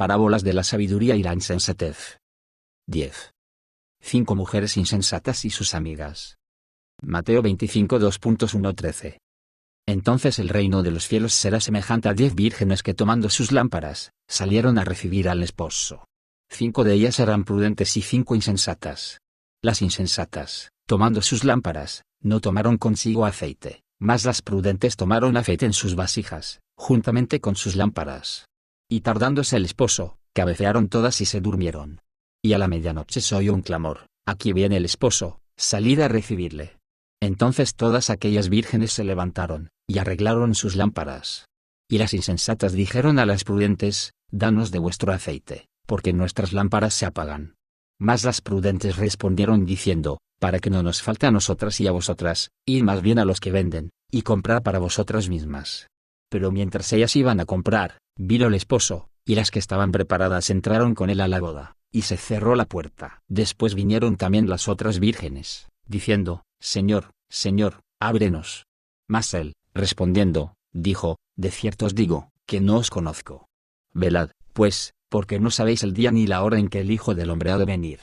parábolas de la sabiduría y la insensatez. 10. 5 mujeres insensatas y sus amigas. Mateo 25 2.1-13. Entonces el reino de los cielos será semejante a 10 vírgenes que tomando sus lámparas, salieron a recibir al esposo. 5 de ellas eran prudentes y 5 insensatas. Las insensatas, tomando sus lámparas, no tomaron consigo aceite, mas las prudentes tomaron aceite en sus vasijas, juntamente con sus lámparas. Y tardándose el esposo, cabecearon todas y se durmieron. Y a la medianoche se oyó un clamor: aquí viene el esposo, salid a recibirle. Entonces todas aquellas vírgenes se levantaron, y arreglaron sus lámparas. Y las insensatas dijeron a las prudentes: danos de vuestro aceite, porque nuestras lámparas se apagan. Mas las prudentes respondieron diciendo: para que no nos falte a nosotras y a vosotras, id más bien a los que venden, y comprad para vosotras mismas. Pero mientras ellas iban a comprar, vino el esposo, y las que estaban preparadas entraron con él a la boda, y se cerró la puerta. Después vinieron también las otras vírgenes, diciendo: Señor, Señor, ábrenos. Mas él, respondiendo, dijo: de cierto os digo, que no os conozco. Velad, pues, porque no sabéis el día ni la hora en que el Hijo del Hombre ha de venir.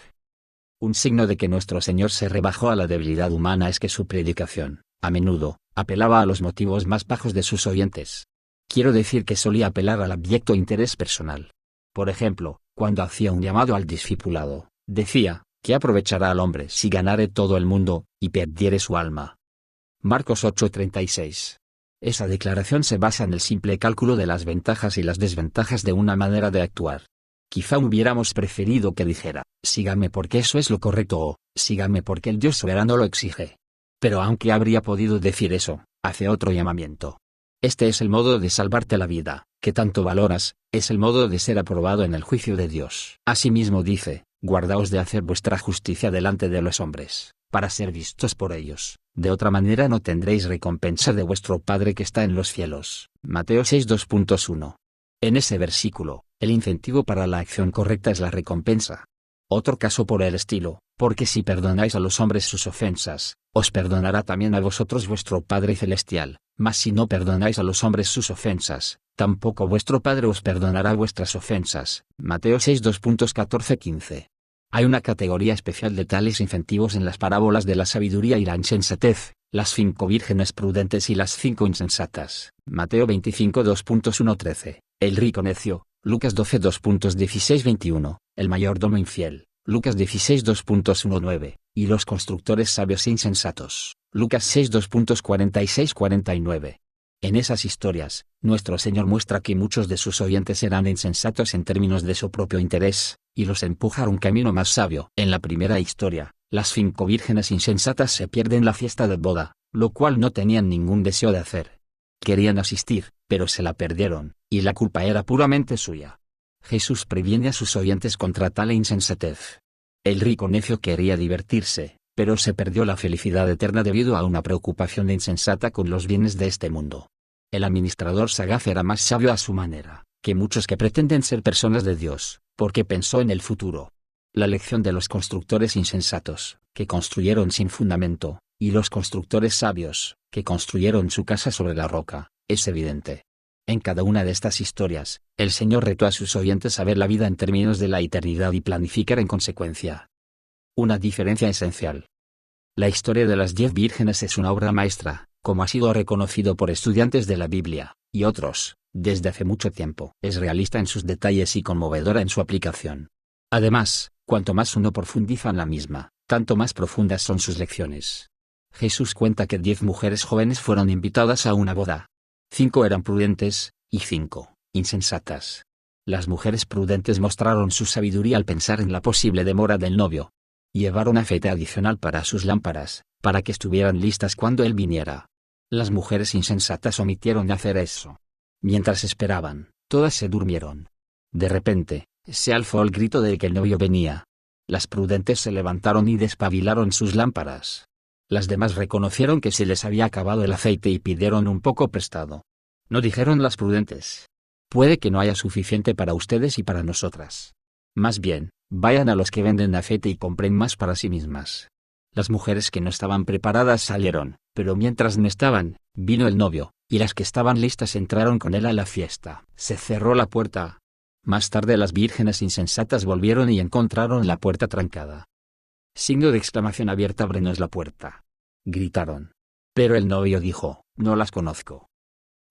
Un signo de que nuestro Señor se rebajó a la debilidad humana es que su predicación, a menudo, apelaba a los motivos más bajos de sus oyentes. Quiero decir que solía apelar al abyecto interés personal. Por ejemplo, cuando hacía un llamado al discipulado, decía: ¿qué aprovechará al hombre si ganare todo el mundo, y perdiere su alma? Marcos 8:36. Esa declaración se basa en el simple cálculo de las ventajas y las desventajas de una manera de actuar. Quizá hubiéramos preferido que dijera: sígame porque eso es lo correcto, o sígame porque el Dios soberano lo exige. Pero aunque habría podido decir eso, hace otro llamamiento. Este es el modo de salvarte la vida, que tanto valoras, es el modo de ser aprobado en el juicio de Dios. Asimismo dice: guardaos de hacer vuestra justicia delante de los hombres, para ser vistos por ellos, de otra manera no tendréis recompensa de vuestro Padre que está en los cielos. Mateo 6:2.1. En ese versículo, el incentivo para la acción correcta es la recompensa. Otro caso por el estilo: porque si perdonáis a los hombres sus ofensas, os perdonará también a vosotros vuestro Padre Celestial, mas si no perdonáis a los hombres sus ofensas, tampoco vuestro Padre os perdonará vuestras ofensas. Mateo 6:2.14-15. Hay una categoría especial de tales incentivos en las parábolas de la sabiduría y la insensatez: las 5 vírgenes prudentes y las 5 insensatas. Mateo 25:2.1-13. El rico necio, Lucas 12:2.16-21, el mayordomo infiel, Lucas 16:2.19, y los constructores sabios e insensatos, Lucas 6:2.46-49. En esas historias, nuestro Señor muestra que muchos de sus oyentes eran insensatos en términos de su propio interés, y los empuja a un camino más sabio. En la primera historia, las 5 vírgenes insensatas se pierden la fiesta de boda, lo cual no tenían ningún deseo de hacer. Querían asistir, pero se la perdieron, y la culpa era puramente suya. Jesús previene a sus oyentes contra tal insensatez. El rico necio quería divertirse, pero se perdió la felicidad eterna debido a una preocupación insensata con los bienes de este mundo. El administrador sagaz era más sabio a su manera, que muchos que pretenden ser personas de Dios, porque pensó en el futuro. La lección de los constructores insensatos, que construyeron sin fundamento, y los constructores sabios, que construyeron su casa sobre la roca, es evidente. En cada una de estas historias, el Señor retó a sus oyentes a ver la vida en términos de la eternidad y planificar en consecuencia. Una diferencia esencial. La historia de las 10 vírgenes es una obra maestra, como ha sido reconocido por estudiantes de la Biblia, y otros, desde hace mucho tiempo. Es realista en sus detalles y conmovedora en su aplicación. Además, cuanto más uno profundiza en la misma, tanto más profundas son sus lecciones. Jesús cuenta que 10 mujeres jóvenes fueron invitadas a una boda. 5 eran prudentes, y 5, insensatas. Las mujeres prudentes mostraron su sabiduría al pensar en la posible demora del novio. Llevaron aceite adicional para sus lámparas, para que estuvieran listas cuando él viniera. Las mujeres insensatas omitieron hacer eso. Mientras esperaban, todas se durmieron. De repente, se alzó el grito de que el novio venía. Las prudentes se levantaron y despabilaron sus lámparas. Las demás reconocieron que se les había acabado el aceite y pidieron un poco prestado. No dijeron las prudentes: puede que no haya suficiente para ustedes y para nosotras. Más bien, vayan a los que venden aceite y compren más para sí mismas. Las mujeres que no estaban preparadas salieron, pero mientras no estaban, vino el novio, y las que estaban listas entraron con él a la fiesta. Se cerró la puerta. Más tarde las vírgenes insensatas volvieron y encontraron la puerta trancada. Signo de exclamación abierta. «Ábrenos la puerta», gritaron. Pero el novio dijo: «No las conozco».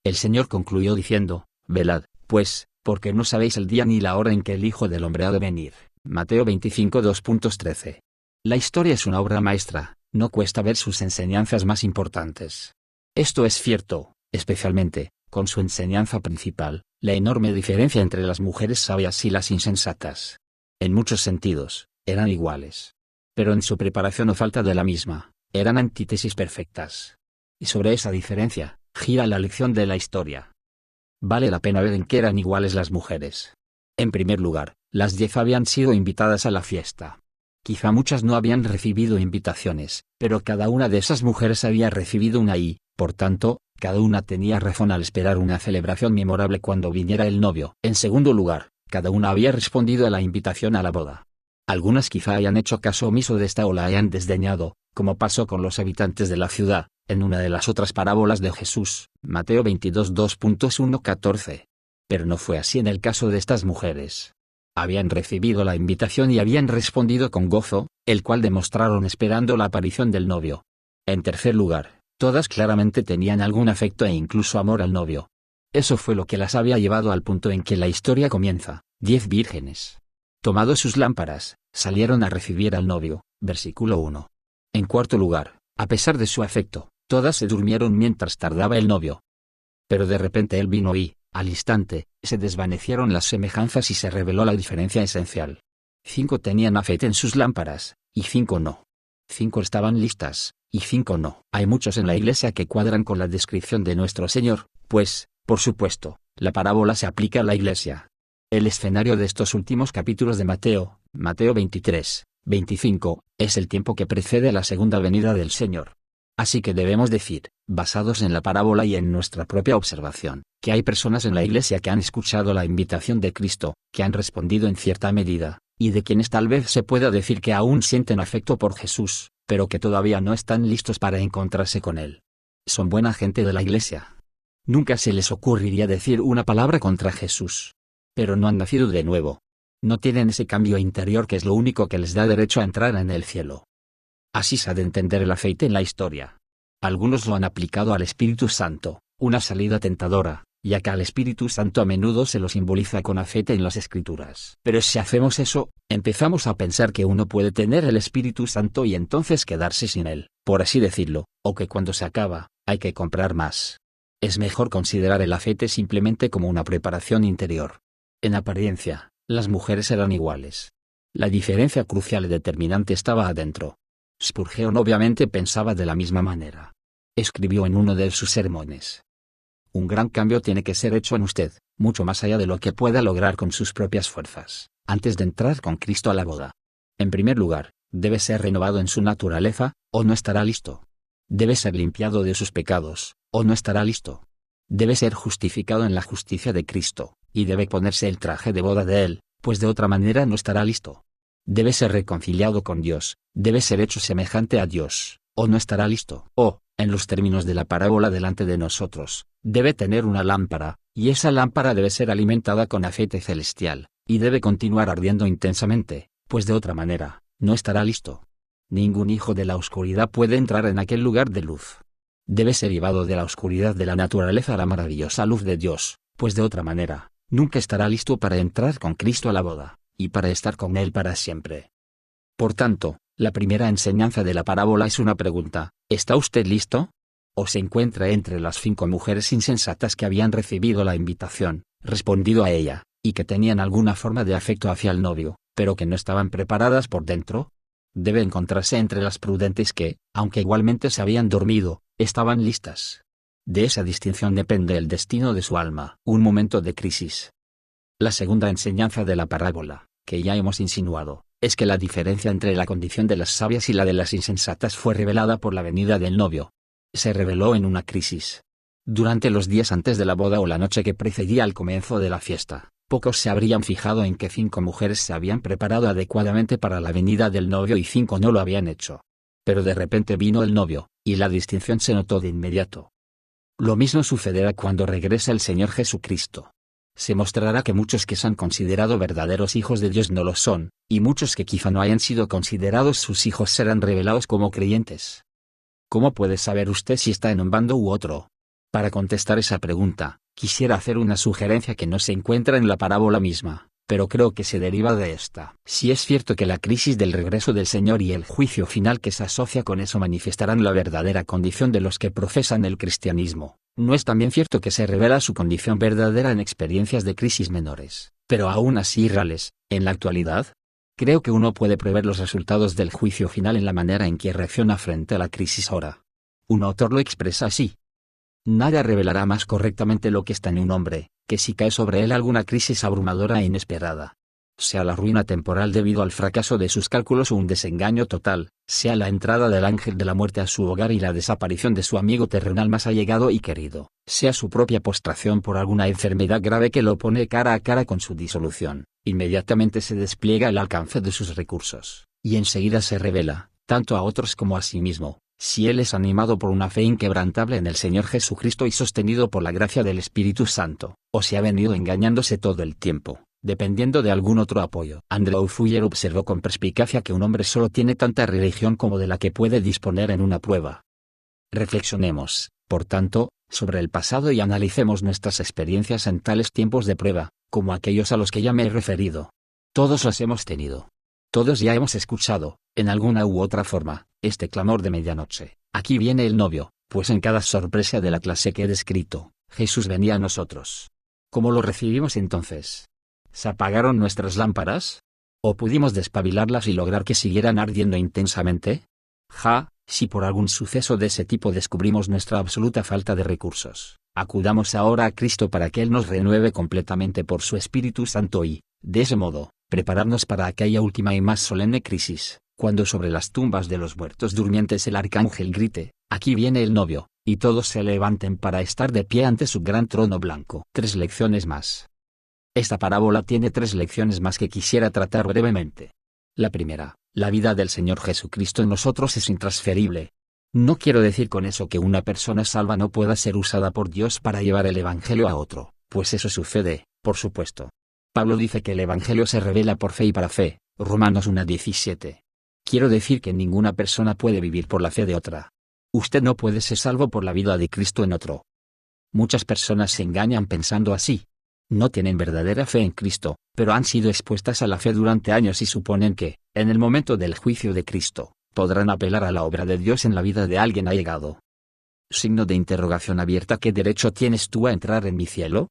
El Señor concluyó diciendo: «Velad, pues, porque no sabéis el día ni la hora en que el Hijo del Hombre ha de venir». Mateo 25 2.13. La historia es una obra maestra, no cuesta ver sus enseñanzas más importantes. Esto es cierto, especialmente, con su enseñanza principal, la enorme diferencia entre las mujeres sabias y las insensatas. En muchos sentidos, eran iguales. Pero en su preparación o falta de la misma, eran antítesis perfectas. Y sobre esa diferencia, gira la lección de la historia. Vale la pena ver en qué eran iguales las mujeres. En primer lugar, las 10 habían sido invitadas a la fiesta. Quizá muchas no habían recibido invitaciones, pero cada una de esas mujeres había recibido una y, por tanto, cada una tenía razón al esperar una celebración memorable cuando viniera el novio. En segundo lugar, cada una había respondido a la invitación a la boda. Algunas quizá hayan hecho caso omiso de esta o la hayan desdeñado, como pasó con los habitantes de la ciudad, en una de las otras parábolas de Jesús, Mateo 22 2.1-14. Pero no fue así en el caso de estas mujeres. Habían recibido la invitación y habían respondido con gozo, el cual demostraron esperando la aparición del novio. En tercer lugar, todas claramente tenían algún afecto e incluso amor al novio. Eso fue lo que las había llevado al punto en que la historia comienza: 10 vírgenes, tomado sus lámparas, salieron a recibir al novio, versículo 1. En cuarto lugar, a pesar de su afecto, todas se durmieron mientras tardaba el novio. Pero de repente él vino y, al instante, se desvanecieron las semejanzas y se reveló la diferencia esencial. 5 tenían aceite en sus lámparas, y 5 no. 5 estaban listas, y 5 no. Hay muchos en la iglesia que cuadran con la descripción de nuestro Señor, pues, por supuesto, la parábola se aplica a la iglesia. El escenario de estos últimos capítulos de Mateo, Mateo 23, 25, es el tiempo que precede a la segunda venida del Señor. Así que debemos decir, basados en la parábola y en nuestra propia observación, que hay personas en la iglesia que han escuchado la invitación de Cristo, que han respondido en cierta medida, y de quienes tal vez se pueda decir que aún sienten afecto por Jesús, pero que todavía no están listos para encontrarse con Él. Son buena gente de la iglesia. Nunca se les ocurriría decir una palabra contra Jesús. Pero no han nacido de nuevo. No tienen ese cambio interior que es lo único que les da derecho a entrar en el cielo. Así se ha de entender el aceite en la historia. Algunos lo han aplicado al Espíritu Santo, una salida tentadora, ya que al Espíritu Santo a menudo se lo simboliza con aceite en las Escrituras. Pero si hacemos eso, empezamos a pensar que uno puede tener el Espíritu Santo y entonces quedarse sin él, por así decirlo, o que cuando se acaba, hay que comprar más. Es mejor considerar el aceite simplemente como una preparación interior. En apariencia, las mujeres eran iguales. La diferencia crucial y determinante estaba adentro. Spurgeon obviamente pensaba de la misma manera. Escribió en uno de sus sermones: un gran cambio tiene que ser hecho en usted, mucho más allá de lo que pueda lograr con sus propias fuerzas, antes de entrar con Cristo a la boda. En primer lugar, debe ser renovado en su naturaleza, o no estará listo. Debe ser limpiado de sus pecados, o no estará listo. Debe ser justificado en la justicia de Cristo, y debe ponerse el traje de boda de Él, pues de otra manera no estará listo. Debe ser reconciliado con Dios, debe ser hecho semejante a Dios, o no estará listo. O, en los términos de la parábola delante de nosotros, debe tener una lámpara, y esa lámpara debe ser alimentada con aceite celestial, y debe continuar ardiendo intensamente, pues de otra manera, no estará listo. Ningún hijo de la oscuridad puede entrar en aquel lugar de luz. Debe ser llevado de la oscuridad de la naturaleza a la maravillosa luz de Dios, pues de otra manera, nunca estará listo para entrar con Cristo a la boda, y para estar con Él para siempre. Por tanto, la primera enseñanza de la parábola es una pregunta: ¿está usted listo? ¿O se encuentra entre las 5 mujeres insensatas que habían recibido la invitación, respondido a ella, y que tenían alguna forma de afecto hacia el novio, pero que no estaban preparadas por dentro? Debe encontrarse entre las prudentes que, aunque igualmente se habían dormido, estaban listas. De esa distinción depende el destino de su alma. Un momento de crisis. La segunda enseñanza de la parábola, que ya hemos insinuado, es que la diferencia entre la condición de las sabias y la de las insensatas fue revelada por la venida del novio. Se reveló en una crisis. Durante los días antes de la boda o la noche que precedía al comienzo de la fiesta, pocos se habrían fijado en que 5 mujeres se habían preparado adecuadamente para la venida del novio y 5 no lo habían hecho. Pero de repente vino el novio, y la distinción se notó de inmediato. Lo mismo sucederá cuando regrese el Señor Jesucristo. Se mostrará que muchos que se han considerado verdaderos hijos de Dios no lo son, y muchos que quizá no hayan sido considerados sus hijos serán revelados como creyentes. ¿Cómo puede saber usted si está en un bando u otro? Para contestar esa pregunta, quisiera hacer una sugerencia que no se encuentra en la parábola misma, pero creo que se deriva de esta. Si es cierto que la crisis del regreso del Señor y el juicio final que se asocia con eso manifestarán la verdadera condición de los que profesan el cristianismo, ¿no es también cierto que se revela su condición verdadera en experiencias de crisis menores, pero aún así reales, en la actualidad? Creo que uno puede prever los resultados del juicio final en la manera en que reacciona frente a la crisis ahora. Un autor lo expresa así: nada revelará más correctamente lo que está en un hombre, que si cae sobre él alguna crisis abrumadora e inesperada. Sea la ruina temporal debido al fracaso de sus cálculos o un desengaño total, sea la entrada del ángel de la muerte a su hogar y la desaparición de su amigo terrenal más allegado y querido, sea su propia postración por alguna enfermedad grave que lo pone cara a cara con su disolución, inmediatamente se despliega el alcance de sus recursos, y enseguida se revela, tanto a otros como a sí mismo, si él es animado por una fe inquebrantable en el Señor Jesucristo y sostenido por la gracia del Espíritu Santo, o si ha venido engañándose todo el tiempo, dependiendo de algún otro apoyo. Andrew Fuller observó con perspicacia que un hombre solo tiene tanta religión como de la que puede disponer en una prueba. Reflexionemos, por tanto, sobre el pasado y analicemos nuestras experiencias en tales tiempos de prueba, como aquellos a los que ya me he referido. Todos los hemos tenido. Todos ya hemos escuchado, en alguna u otra forma, este clamor de medianoche: aquí viene el novio. Pues en cada sorpresa de la clase que he descrito, Jesús venía a nosotros. ¿Cómo lo recibimos entonces? ¿Se apagaron nuestras lámparas? ¿O pudimos despabilarlas y lograr que siguieran ardiendo intensamente? Si por algún suceso de ese tipo descubrimos nuestra absoluta falta de recursos, acudamos ahora a Cristo para que Él nos renueve completamente por su Espíritu Santo y, de ese modo, prepararnos para aquella última y más solemne crisis, cuando sobre las tumbas de los muertos durmientes el arcángel grite: aquí viene el novio, y todos se levanten para estar de pie ante su gran trono blanco. 3 lecciones más. Esta parábola tiene 3 lecciones más que quisiera tratar brevemente. La primera: la vida del Señor Jesucristo en nosotros es intransferible. No quiero decir con eso que una persona salva no pueda ser usada por Dios para llevar el Evangelio a otro, pues eso sucede, por supuesto. Pablo dice que el Evangelio se revela por fe y para fe, Romanos 1:17. Quiero decir que ninguna persona puede vivir por la fe de otra. Usted no puede ser salvo por la vida de Cristo en otro. Muchas personas se engañan pensando así. No tienen verdadera fe en Cristo, pero han sido expuestas a la fe durante años y suponen que, en el momento del juicio de Cristo, podrán apelar a la obra de Dios en la vida de alguien allegado. Signo de interrogación abierta: ¿qué derecho tienes tú a entrar en mi cielo?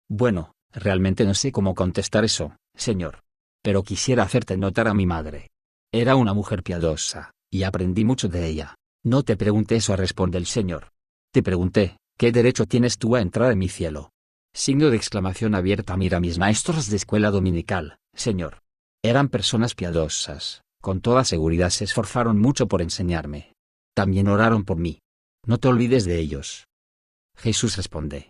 Bueno, realmente no sé cómo contestar eso, Señor. Pero quisiera hacerte notar a mi madre. Era una mujer piadosa, y aprendí mucho de ella. No te pregunté eso, responde el Señor. Te pregunté: ¿qué derecho tienes tú a entrar en mi cielo? Signo de exclamación abierta: mira mis maestros de escuela dominical, Señor. Eran personas piadosas, con toda seguridad se esforzaron mucho por enseñarme. También oraron por mí. No te olvides de ellos. Jesús responde.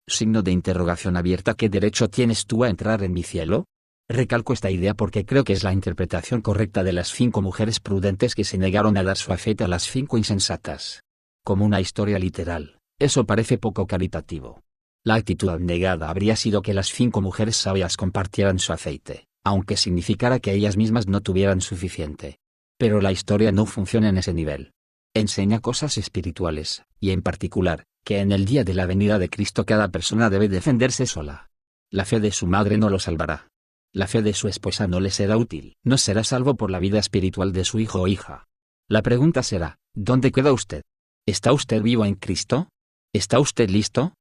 Signo de interrogación abierta: ¿qué derecho tienes tú a entrar en mi cielo? Recalco esta idea porque creo que es la interpretación correcta de las 5 mujeres prudentes que se negaron a dar su afeite a las 5 insensatas. Como una historia literal, eso parece poco caritativo. La actitud abnegada habría sido que las 5 mujeres sabias compartieran su aceite, aunque significara que ellas mismas no tuvieran suficiente. Pero la historia no funciona en ese nivel. Enseña cosas espirituales, y en particular, que en el día de la venida de Cristo cada persona debe defenderse sola. La fe de su madre no lo salvará. La fe de su esposa no le será útil. No será salvo por la vida espiritual de su hijo o hija. La pregunta será: ¿dónde queda usted? ¿Está usted vivo en Cristo? ¿Está usted listo?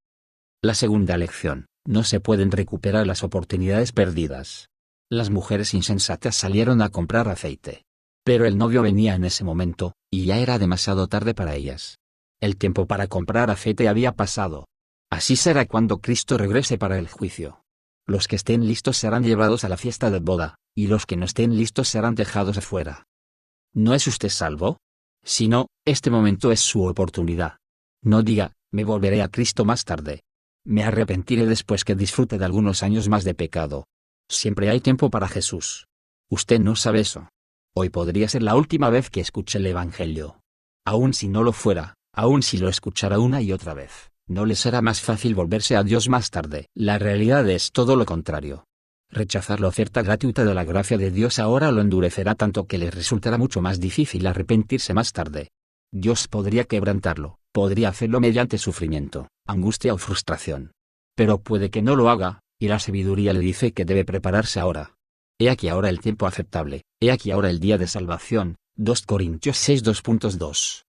La segunda lección: no se pueden recuperar las oportunidades perdidas. Las mujeres insensatas salieron a comprar aceite. Pero el novio venía en ese momento, y ya era demasiado tarde para ellas. El tiempo para comprar aceite había pasado. Así será cuando Cristo regrese para el juicio. Los que estén listos serán llevados a la fiesta de boda, y los que no estén listos serán dejados afuera. ¿No es usted salvo? Si no, este momento es su oportunidad. No diga: me volveré a Cristo más tarde. Me arrepentiré después que disfrute de algunos años más de pecado. Siempre hay tiempo para Jesús. Usted no sabe eso. Hoy podría ser la última vez que escuche el Evangelio. Aun si no lo fuera, aun si lo escuchara una y otra vez, no le será más fácil volverse a Dios más tarde. La realidad es todo lo contrario. Rechazar la oferta gratuita de la gracia de Dios ahora lo endurecerá tanto que les resultará mucho más difícil arrepentirse más tarde. Dios podría quebrantarlo, podría hacerlo mediante sufrimiento, angustia o frustración. Pero puede que no lo haga, y la sabiduría le dice que debe prepararse ahora. He aquí ahora el tiempo aceptable, he aquí ahora el día de salvación. 2 Corintios 6 2.2.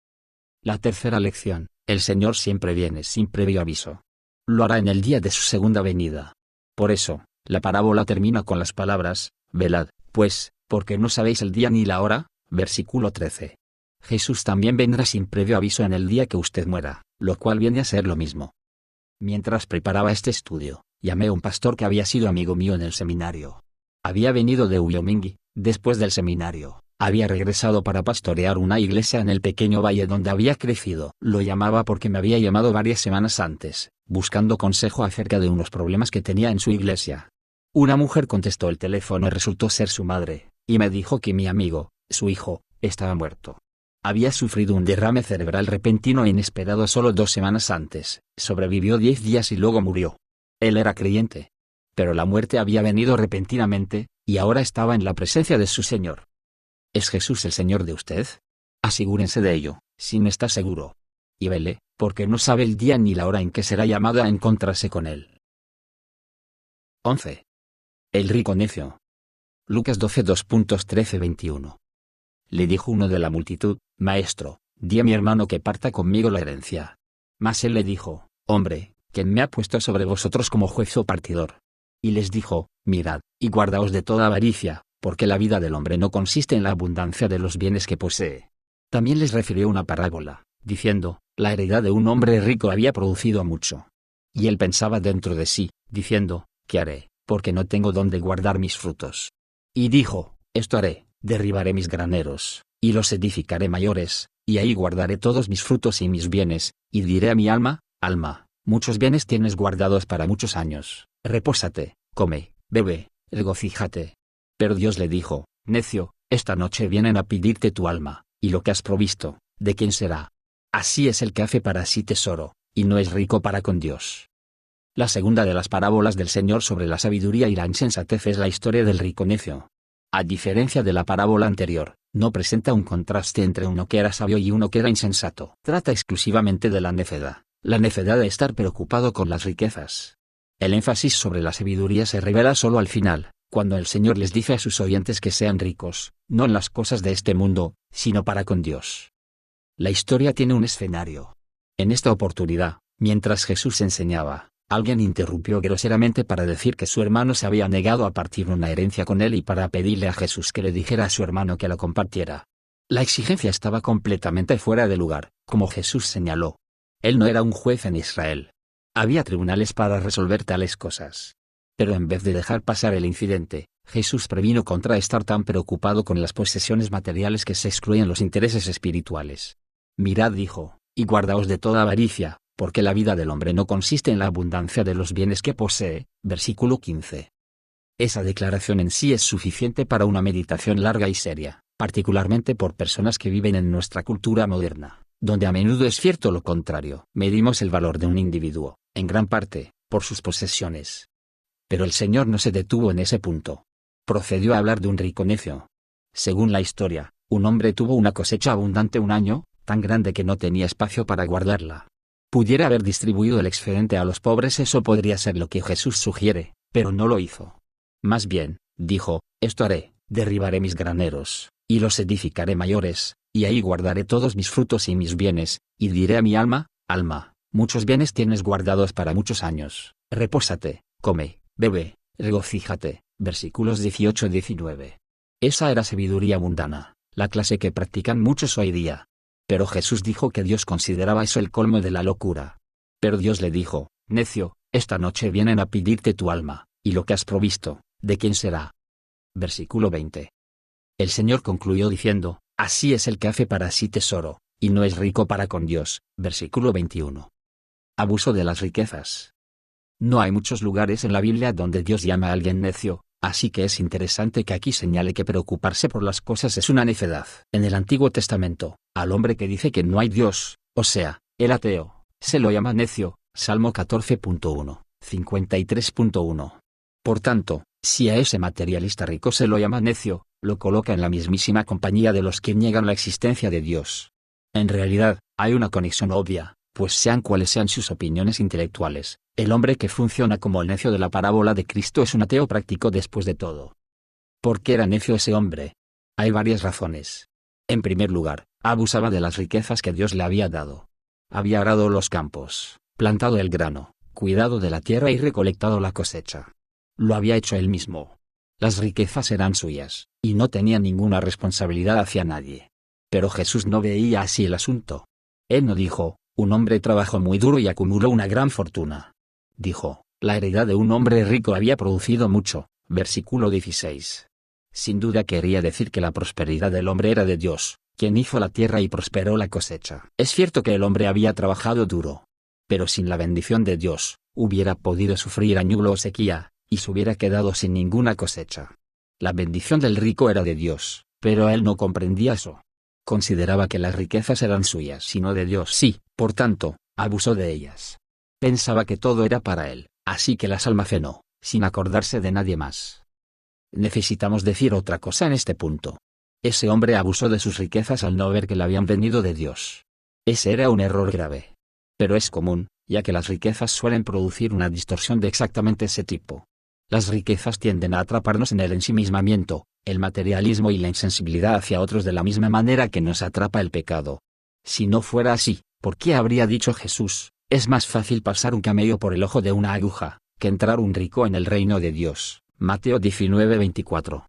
La tercera lección: el Señor siempre viene sin previo aviso. Lo hará en el día de su segunda venida. Por eso, la parábola termina con las palabras: velad, pues, porque no sabéis el día ni la hora. Versículo 13. Jesús también vendrá sin previo aviso en el día que usted muera, lo cual viene a ser lo mismo. Mientras preparaba este estudio, llamé a un pastor que había sido amigo mío en el seminario. Había venido de Wyoming, después del seminario. Había regresado para pastorear una iglesia en el pequeño valle donde había crecido. Lo llamaba porque me había llamado varias semanas antes, buscando consejo acerca de unos problemas que tenía en su iglesia. Una mujer contestó el teléfono y resultó ser su madre, y me dijo que mi amigo, su hijo, estaba muerto. Había sufrido un derrame cerebral repentino e inesperado solo 2 semanas antes, sobrevivió 10 días y luego murió. Él era creyente. Pero la muerte había venido repentinamente, y ahora estaba en la presencia de su Señor. ¿Es Jesús el Señor de usted? Asegúrense de ello, si no está seguro. Y vele, porque no sabe el día ni la hora en que será llamado a encontrarse con Él. 11. El rico necio. Lucas 12 2.13-21. Le dijo uno de la multitud: Maestro, di a mi hermano que parta conmigo la herencia. Mas él le dijo: Hombre, ¿quién me ha puesto sobre vosotros como juez o partidor? Y les dijo: Mirad, y guardaos de toda avaricia, porque la vida del hombre no consiste en la abundancia de los bienes que posee. También les refirió una parábola, diciendo: La heredad de un hombre rico había producido mucho. Y él pensaba dentro de sí, diciendo: ¿Qué haré? Porque no tengo dónde guardar mis frutos. Y dijo: Esto haré, derribaré mis graneros, y los edificaré mayores, y ahí guardaré todos mis frutos y mis bienes, y diré a mi alma: Alma, muchos bienes tienes guardados para muchos años, repósate, come, bebe, regocíjate. Pero Dios le dijo: Necio, esta noche vienen a pedirte tu alma, y lo que has provisto, ¿de quién será? Así es el que hace para sí tesoro, y no es rico para con Dios. La segunda de las parábolas del Señor sobre la sabiduría y la insensatez es la historia del rico necio. A diferencia de la parábola anterior, no presenta un contraste entre uno que era sabio y uno que era insensato. Trata exclusivamente de la necedad de estar preocupado con las riquezas. El énfasis sobre la sabiduría se revela solo al final, cuando el Señor les dice a sus oyentes que sean ricos, no en las cosas de este mundo, sino para con Dios. La historia tiene un escenario. En esta oportunidad, mientras Jesús enseñaba, alguien interrumpió groseramente para decir que su hermano se había negado a partir una herencia con él y para pedirle a Jesús que le dijera a su hermano que la compartiera. La exigencia estaba completamente fuera de lugar, como Jesús señaló. Él no era un juez en Israel. Había tribunales para resolver tales cosas. Pero en vez de dejar pasar el incidente, Jesús previno contra estar tan preocupado con las posesiones materiales que se excluyen los intereses espirituales. Mirad, dijo, y guardaos de toda avaricia, porque la vida del hombre no consiste en la abundancia de los bienes que posee. Versículo 15. Esa declaración en sí es suficiente para una meditación larga y seria, particularmente por personas que viven en nuestra cultura moderna, donde a menudo es cierto lo contrario. Medimos el valor de un individuo, en gran parte, por sus posesiones. Pero el Señor no se detuvo en ese punto. Procedió a hablar de un rico necio. Según la historia, un hombre tuvo una cosecha abundante un año, tan grande que no tenía espacio para guardarla. Pudiera haber distribuido el excedente a los pobres, eso podría ser lo que Jesús sugiere, pero no lo hizo. Más bien, dijo: Esto haré, derribaré mis graneros, y los edificaré mayores, y ahí guardaré todos mis frutos y mis bienes, y diré a mi alma: Alma, muchos bienes tienes guardados para muchos años, repósate, come, bebe, regocíjate. Versículos 18-19. Esa era sabiduría mundana, la clase que practican muchos hoy día. Pero Jesús dijo que Dios consideraba eso el colmo de la locura. Pero Dios le dijo: Necio, esta noche vienen a pedirte tu alma, y lo que has provisto, ¿de quién será? Versículo 20. El Señor concluyó diciendo: Así es el que hace para sí tesoro, y no es rico para con Dios. Versículo 21. Abuso de las riquezas. No hay muchos lugares en la Biblia donde Dios llama a alguien necio, así que es interesante que aquí señale que preocuparse por las cosas es una necedad. En el Antiguo Testamento, al hombre que dice que no hay Dios, o sea, el ateo, se lo llama necio, Salmo 14.1, 53.1. Por tanto, si a ese materialista rico se lo llama necio, lo coloca en la mismísima compañía de los que niegan la existencia de Dios. En realidad, hay una conexión obvia, pues sean cuales sean sus opiniones intelectuales, el hombre que funciona como el necio de la parábola de Cristo es un ateo práctico después de todo. ¿Por qué era necio ese hombre? Hay varias razones. En primer lugar, abusaba de las riquezas que Dios le había dado. Había arado los campos, plantado el grano, cuidado de la tierra y recolectado la cosecha. Lo había hecho él mismo. Las riquezas eran suyas, y no tenía ninguna responsabilidad hacia nadie. Pero Jesús no veía así el asunto. Él no dijo, un hombre trabajó muy duro y acumuló una gran fortuna. Dijo, la heredad de un hombre rico había producido mucho, versículo 16. Sin duda quería decir que la prosperidad del hombre era de Dios, quien hizo la tierra y prosperó la cosecha. Es cierto que el hombre había trabajado duro. Pero sin la bendición de Dios, hubiera podido sufrir añulo o sequía, y se hubiera quedado sin ninguna cosecha. La bendición del rico era de Dios, pero él no comprendía eso. Consideraba que las riquezas eran suyas sino de Dios. Sí, por tanto, abusó de ellas. Pensaba que todo era para él, así que las almacenó, sin acordarse de nadie más. Necesitamos decir otra cosa en este punto. Ese hombre abusó de sus riquezas al no ver que le habían venido de Dios. Ese era un error grave. Pero es común, ya que las riquezas suelen producir una distorsión de exactamente ese tipo. Las riquezas tienden a atraparnos en el ensimismamiento, el materialismo y la insensibilidad hacia otros de la misma manera que nos atrapa el pecado. Si no fuera así, ¿por qué habría dicho Jesús, es más fácil pasar un camello por el ojo de una aguja, que entrar un rico en el reino de Dios? Mateo 19:24.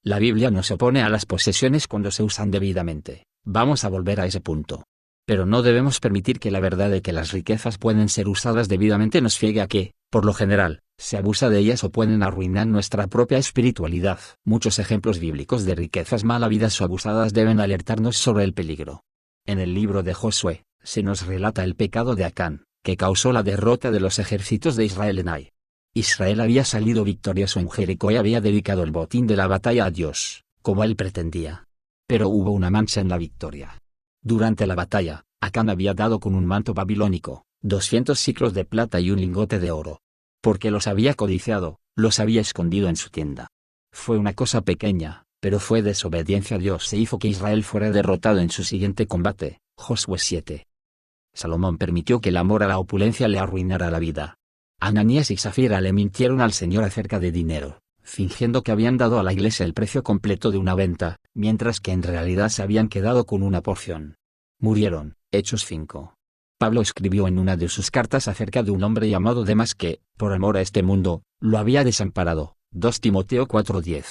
La Biblia no se opone a las posesiones cuando se usan debidamente. Vamos a volver a ese punto. Pero no debemos permitir que la verdad de que las riquezas pueden ser usadas debidamente nos ciegue a que, por lo general, se abusa de ellas o pueden arruinar nuestra propia espiritualidad. Muchos ejemplos bíblicos de riquezas mal habidas o abusadas deben alertarnos sobre el peligro. En el libro de Josué, se nos relata el pecado de Acán, que causó la derrota de los ejércitos de Israel en Ai. Israel había salido victorioso en Jericó y había dedicado el botín de la batalla a Dios, como él pretendía. Pero hubo una mancha en la victoria. Durante la batalla, Acán había dado con un manto babilónico, 200 siclos de plata y un lingote de oro. Porque los había codiciado, los había escondido en su tienda. Fue una cosa pequeña, pero fue desobediencia a Dios e hizo que Israel fuera derrotado en su siguiente combate. Josué 7. Salomón permitió que el amor a la opulencia le arruinara la vida. Ananías y Zafira le mintieron al Señor acerca de dinero, fingiendo que habían dado a la iglesia el precio completo de una venta, mientras que en realidad se habían quedado con una porción. Murieron. Hechos 5. Pablo escribió en una de sus cartas acerca de un hombre llamado Demas que, por amor a este mundo, lo había desamparado. 2 Timoteo 4:10.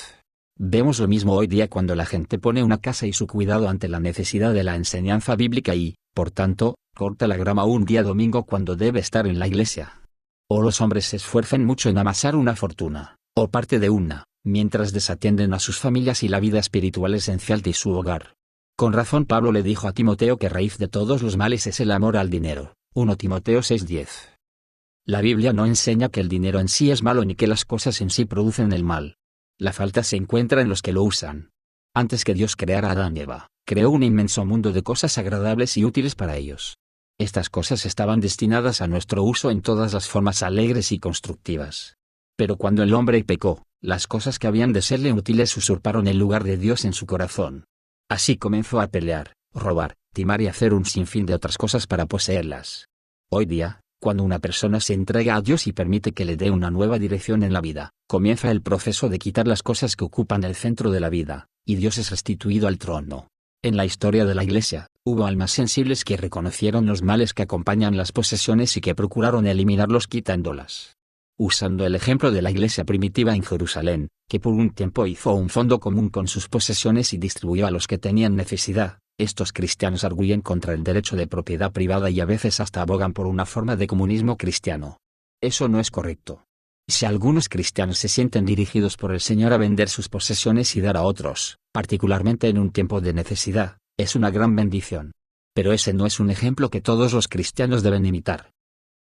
Vemos lo mismo hoy día cuando la gente pone una casa y su cuidado ante la necesidad de la enseñanza bíblica y, por tanto, corta la grama un día domingo cuando debe estar en la iglesia. O los hombres se esfuerzan mucho en amasar una fortuna, o parte de una, mientras desatienden a sus familias y la vida espiritual esencial de su hogar. Con razón Pablo le dijo a Timoteo que raíz de todos los males es el amor al dinero. 1 Timoteo 6:10. La Biblia no enseña que el dinero en sí es malo ni que las cosas en sí producen el mal. La falta se encuentra en los que lo usan. Antes que Dios creara a Adán y Eva, creó un inmenso mundo de cosas agradables y útiles para ellos. Estas cosas estaban destinadas a nuestro uso en todas las formas alegres y constructivas. Pero cuando el hombre pecó, las cosas que habían de serle útiles usurparon el lugar de Dios en su corazón. Así comenzó a pelear, robar, timar y hacer un sinfín de otras cosas para poseerlas. Hoy día, cuando una persona se entrega a Dios y permite que le dé una nueva dirección en la vida, comienza el proceso de quitar las cosas que ocupan el centro de la vida, y Dios es restituido al trono. En la historia de la Iglesia, hubo almas sensibles que reconocieron los males que acompañan las posesiones y que procuraron eliminarlos quitándolas. Usando el ejemplo de la iglesia primitiva en Jerusalén, que por un tiempo hizo un fondo común con sus posesiones y distribuyó a los que tenían necesidad, estos cristianos arguyen contra el derecho de propiedad privada y a veces hasta abogan por una forma de comunismo cristiano. Eso no es correcto. Si algunos cristianos se sienten dirigidos por el Señor a vender sus posesiones y dar a otros, particularmente en un tiempo de necesidad, es una gran bendición. Pero ese no es un ejemplo que todos los cristianos deben imitar.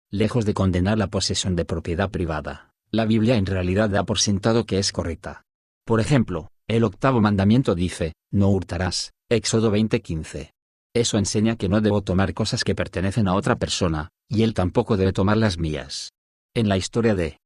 Lejos de condenar la posesión de propiedad privada, la Biblia en realidad da por sentado que es correcta. Por ejemplo, el 8º mandamiento dice, no hurtarás, Éxodo 20:15. Eso enseña que no debo tomar cosas que pertenecen a otra persona, y él tampoco debe tomar las mías. En la historia de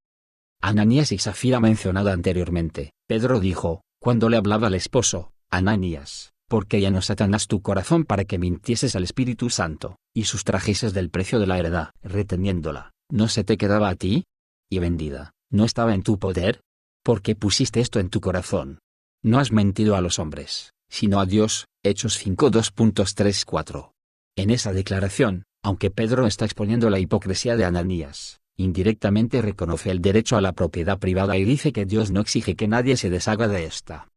Ananías y Zafira mencionada anteriormente, Pedro dijo, cuando le hablaba al esposo, Ananías, ¿por qué llenó Satanás tu corazón para que mintieses al Espíritu Santo, y sustrajeses del precio de la heredad, reteniéndola, no se te quedaba a ti? Y vendida, ¿no estaba en tu poder? ¿Por qué pusiste esto en tu corazón? No has mentido a los hombres, sino a Dios. Hechos 5:2.3-4. En esa declaración, aunque Pedro está exponiendo la hipocresía de Ananías, indirectamente reconoce el derecho a la propiedad privada y dice que Dios no exige que nadie se deshaga de esta.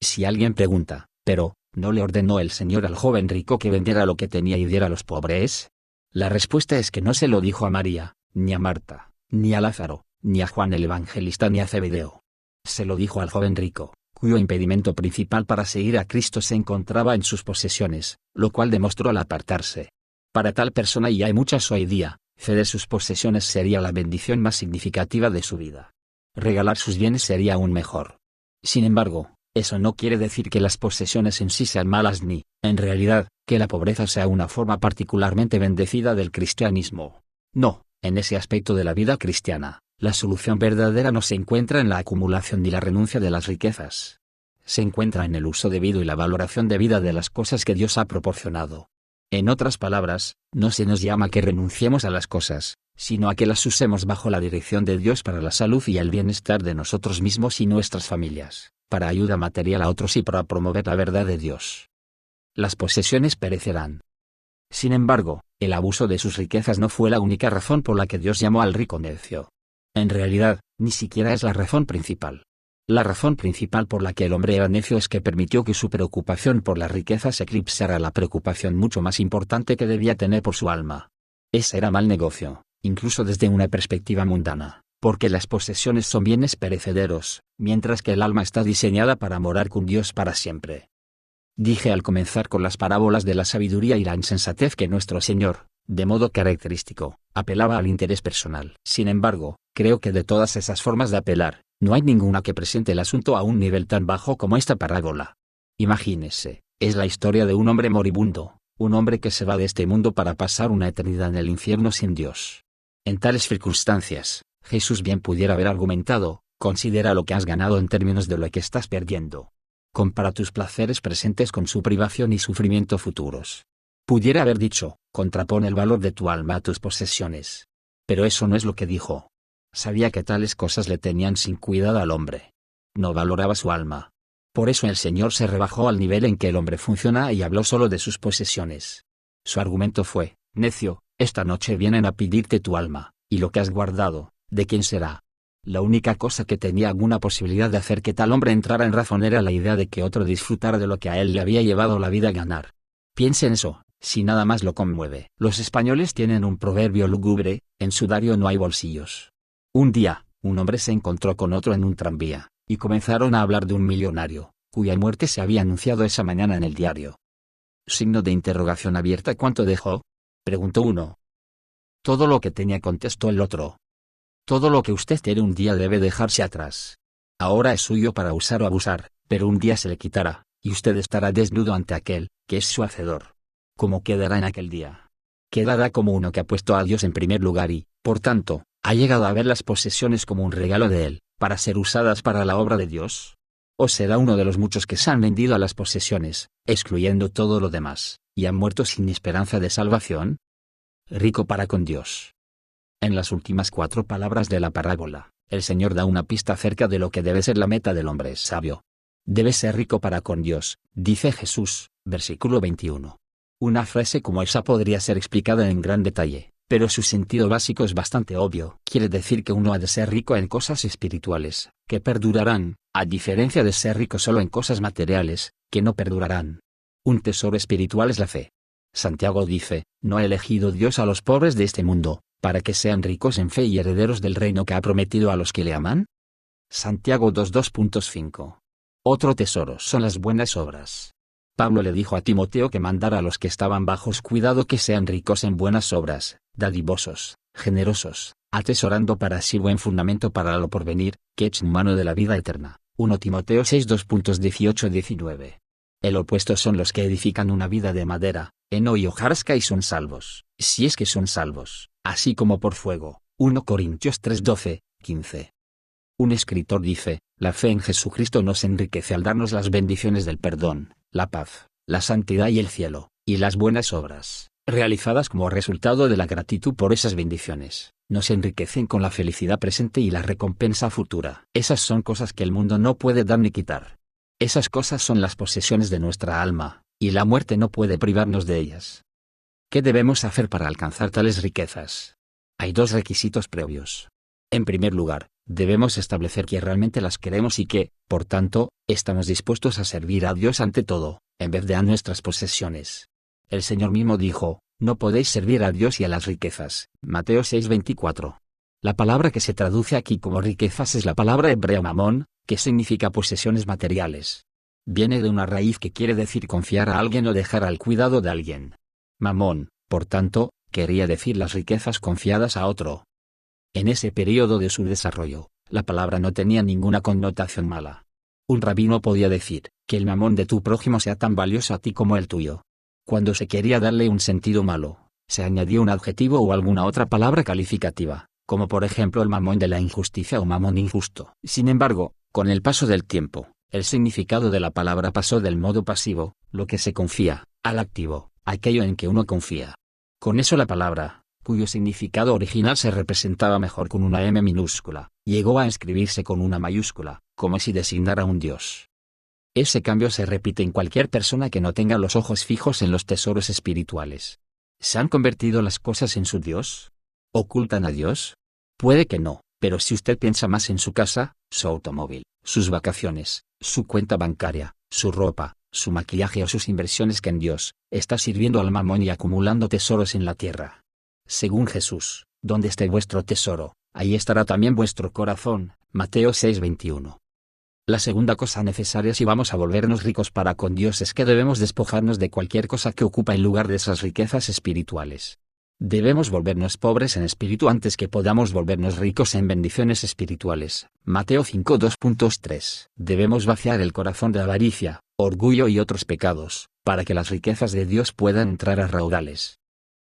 Si alguien pregunta, pero, ¿no le ordenó el Señor al joven rico que vendiera lo que tenía y diera a los pobres? La respuesta es que no se lo dijo a María, ni a Marta, ni a Lázaro, ni a Juan el Evangelista ni a Zebedeo. Se lo dijo al joven rico, cuyo impedimento principal para seguir a Cristo se encontraba en sus posesiones, lo cual demostró al apartarse. Para tal persona, y hay muchas hoy día, ceder sus posesiones sería la bendición más significativa de su vida. Regalar sus bienes sería aún mejor. Sin embargo, eso no quiere decir que las posesiones en sí sean malas ni, en realidad, que la pobreza sea una forma particularmente bendecida del cristianismo. No, en ese aspecto de la vida cristiana, la solución verdadera no se encuentra en la acumulación ni la renuncia de las riquezas. Se encuentra en el uso debido y la valoración debida de las cosas que Dios ha proporcionado. En otras palabras, no se nos llama a que renunciemos a las cosas, sino a que las usemos bajo la dirección de Dios para la salud y el bienestar de nosotros mismos y nuestras familias, para ayuda material a otros y para promover la verdad de Dios. Las posesiones perecerán. Sin embargo, el abuso de sus riquezas no fue la única razón por la que Dios llamó al rico necio. En realidad, ni siquiera es la razón principal. La razón principal por la que el hombre era necio es que permitió que su preocupación por las riquezas eclipsara la preocupación mucho más importante que debía tener por su alma. Ese era mal negocio, incluso desde una perspectiva mundana, porque las posesiones son bienes perecederos, mientras que el alma está diseñada para morar con Dios para siempre. Dije al comenzar con las parábolas de la sabiduría y la insensatez que nuestro Señor, de modo característico, apelaba al interés personal. Sin embargo, creo que de todas esas formas de apelar, no hay ninguna que presente el asunto a un nivel tan bajo como esta parábola. Imagínese, es la historia de un hombre moribundo, un hombre que se va de este mundo para pasar una eternidad en el infierno sin Dios. En tales circunstancias, Jesús bien pudiera haber argumentado, considera lo que has ganado en términos de lo que estás perdiendo. Compara tus placeres presentes con su privación y sufrimiento futuros. Pudiera haber dicho, contrapone el valor de tu alma a tus posesiones. Pero eso no es lo que dijo. Sabía que tales cosas le tenían sin cuidado al hombre. No valoraba su alma. Por eso el Señor se rebajó al nivel en que el hombre funciona y habló solo de sus posesiones. Su argumento fue, necio, esta noche vienen a pedirte tu alma, y lo que has guardado, ¿de quién será? La única cosa que tenía alguna posibilidad de hacer que tal hombre entrara en razón era la idea de que otro disfrutara de lo que a él le había llevado la vida a ganar. Piense en eso, si nada más lo conmueve. Los españoles tienen un proverbio lúgubre, en sudario no hay bolsillos. Un día, un hombre se encontró con otro en un tranvía, y comenzaron a hablar de un millonario, cuya muerte se había anunciado esa mañana en el diario. Signo de interrogación abierta. ¿Cuánto dejó?, preguntó uno. Todo lo que tenía, contestó el otro. Todo lo que usted tiene un día debe dejarse atrás. Ahora es suyo para usar o abusar, pero un día se le quitará, y usted estará desnudo ante aquel, que es su hacedor. ¿Cómo quedará en aquel día? Quedará como uno que ha puesto a Dios en primer lugar y, por tanto, ha llegado a ver las posesiones como un regalo de Él, para ser usadas para la obra de Dios. ¿O será uno de los muchos que se han vendido a las posesiones, excluyendo todo lo demás, y han muerto sin esperanza de salvación? Rico para con Dios. En las últimas 4 palabras de la parábola, el Señor da una pista acerca de lo que debe ser la meta del hombre sabio. Debe ser rico para con Dios, dice Jesús, versículo 21. Una frase como esa podría ser explicada en gran detalle, pero su sentido básico es bastante obvio. Quiere decir que uno ha de ser rico en cosas espirituales, que perdurarán, a diferencia de ser rico solo en cosas materiales, que no perdurarán. Un tesoro espiritual es la fe. Santiago dice, ¿no ha elegido Dios a los pobres de este mundo, para que sean ricos en fe y herederos del reino que ha prometido a los que le aman? Santiago 2:2.5. Otro tesoro son las buenas obras. Pablo le dijo a Timoteo que mandara a los que estaban bajo su cuidado que sean ricos en buenas obras, dadivosos, generosos, atesorando para sí buen fundamento para lo porvenir, que echen mano de la vida eterna. 1 Timoteo 6:2.18-19. El opuesto son los que edifican una vida de madera, heno y hojarasca y son salvos, si es que son salvos, así como por fuego. 1 Corintios 3:12, 15. Un escritor dice, la fe en Jesucristo nos enriquece al darnos las bendiciones del perdón, la paz, la santidad y el cielo, y las buenas obras, realizadas como resultado de la gratitud por esas bendiciones, nos enriquecen con la felicidad presente y la recompensa futura. Esas son cosas que el mundo no puede dar ni quitar. Esas cosas son las posesiones de nuestra alma, y la muerte no puede privarnos de ellas. ¿Qué debemos hacer para alcanzar tales riquezas? Hay dos requisitos previos. En primer lugar, debemos establecer que realmente las queremos y que, por tanto, estamos dispuestos a servir a Dios ante todo, en vez de a nuestras posesiones. El Señor mismo dijo, no podéis servir a Dios y a las riquezas. Mateo 6:24. La palabra que se traduce aquí como riquezas es la palabra hebrea mamón, que significa posesiones materiales. Viene de una raíz que quiere decir confiar a alguien o dejar al cuidado de alguien. Mamón, por tanto, quería decir las riquezas confiadas a otro. En ese periodo de su desarrollo, la palabra no tenía ninguna connotación mala. Un rabino podía decir, que el mamón de tu prójimo sea tan valioso a ti como el tuyo. Cuando se quería darle un sentido malo, se añadía un adjetivo o alguna otra palabra calificativa, como por ejemplo el mamón de la injusticia o mamón injusto. Sin embargo, con el paso del tiempo, el significado de la palabra pasó del modo pasivo, lo que se confía, al activo, aquello en que uno confía. Con eso la palabra, cuyo significado original se representaba mejor con una M minúscula, llegó a escribirse con una mayúscula, como si designara a un dios. Ese cambio se repite en cualquier persona que no tenga los ojos fijos en los tesoros espirituales. ¿Se han convertido las cosas en su Dios? ¿Ocultan a Dios? Puede que no, pero si usted piensa más en su casa, su automóvil, sus vacaciones, su cuenta bancaria, su ropa, su maquillaje o sus inversiones que en Dios, está sirviendo al mamón y acumulando tesoros en la tierra. Según Jesús, donde esté vuestro tesoro, ahí estará también vuestro corazón. Mateo 6:21. La segunda cosa necesaria si vamos a volvernos ricos para con Dios es que debemos despojarnos de cualquier cosa que ocupa el lugar de esas riquezas espirituales. Debemos volvernos pobres en espíritu antes que podamos volvernos ricos en bendiciones espirituales. Mateo 5:2.3. Debemos vaciar el corazón de avaricia, orgullo y otros pecados, para que las riquezas de Dios puedan entrar a raudales.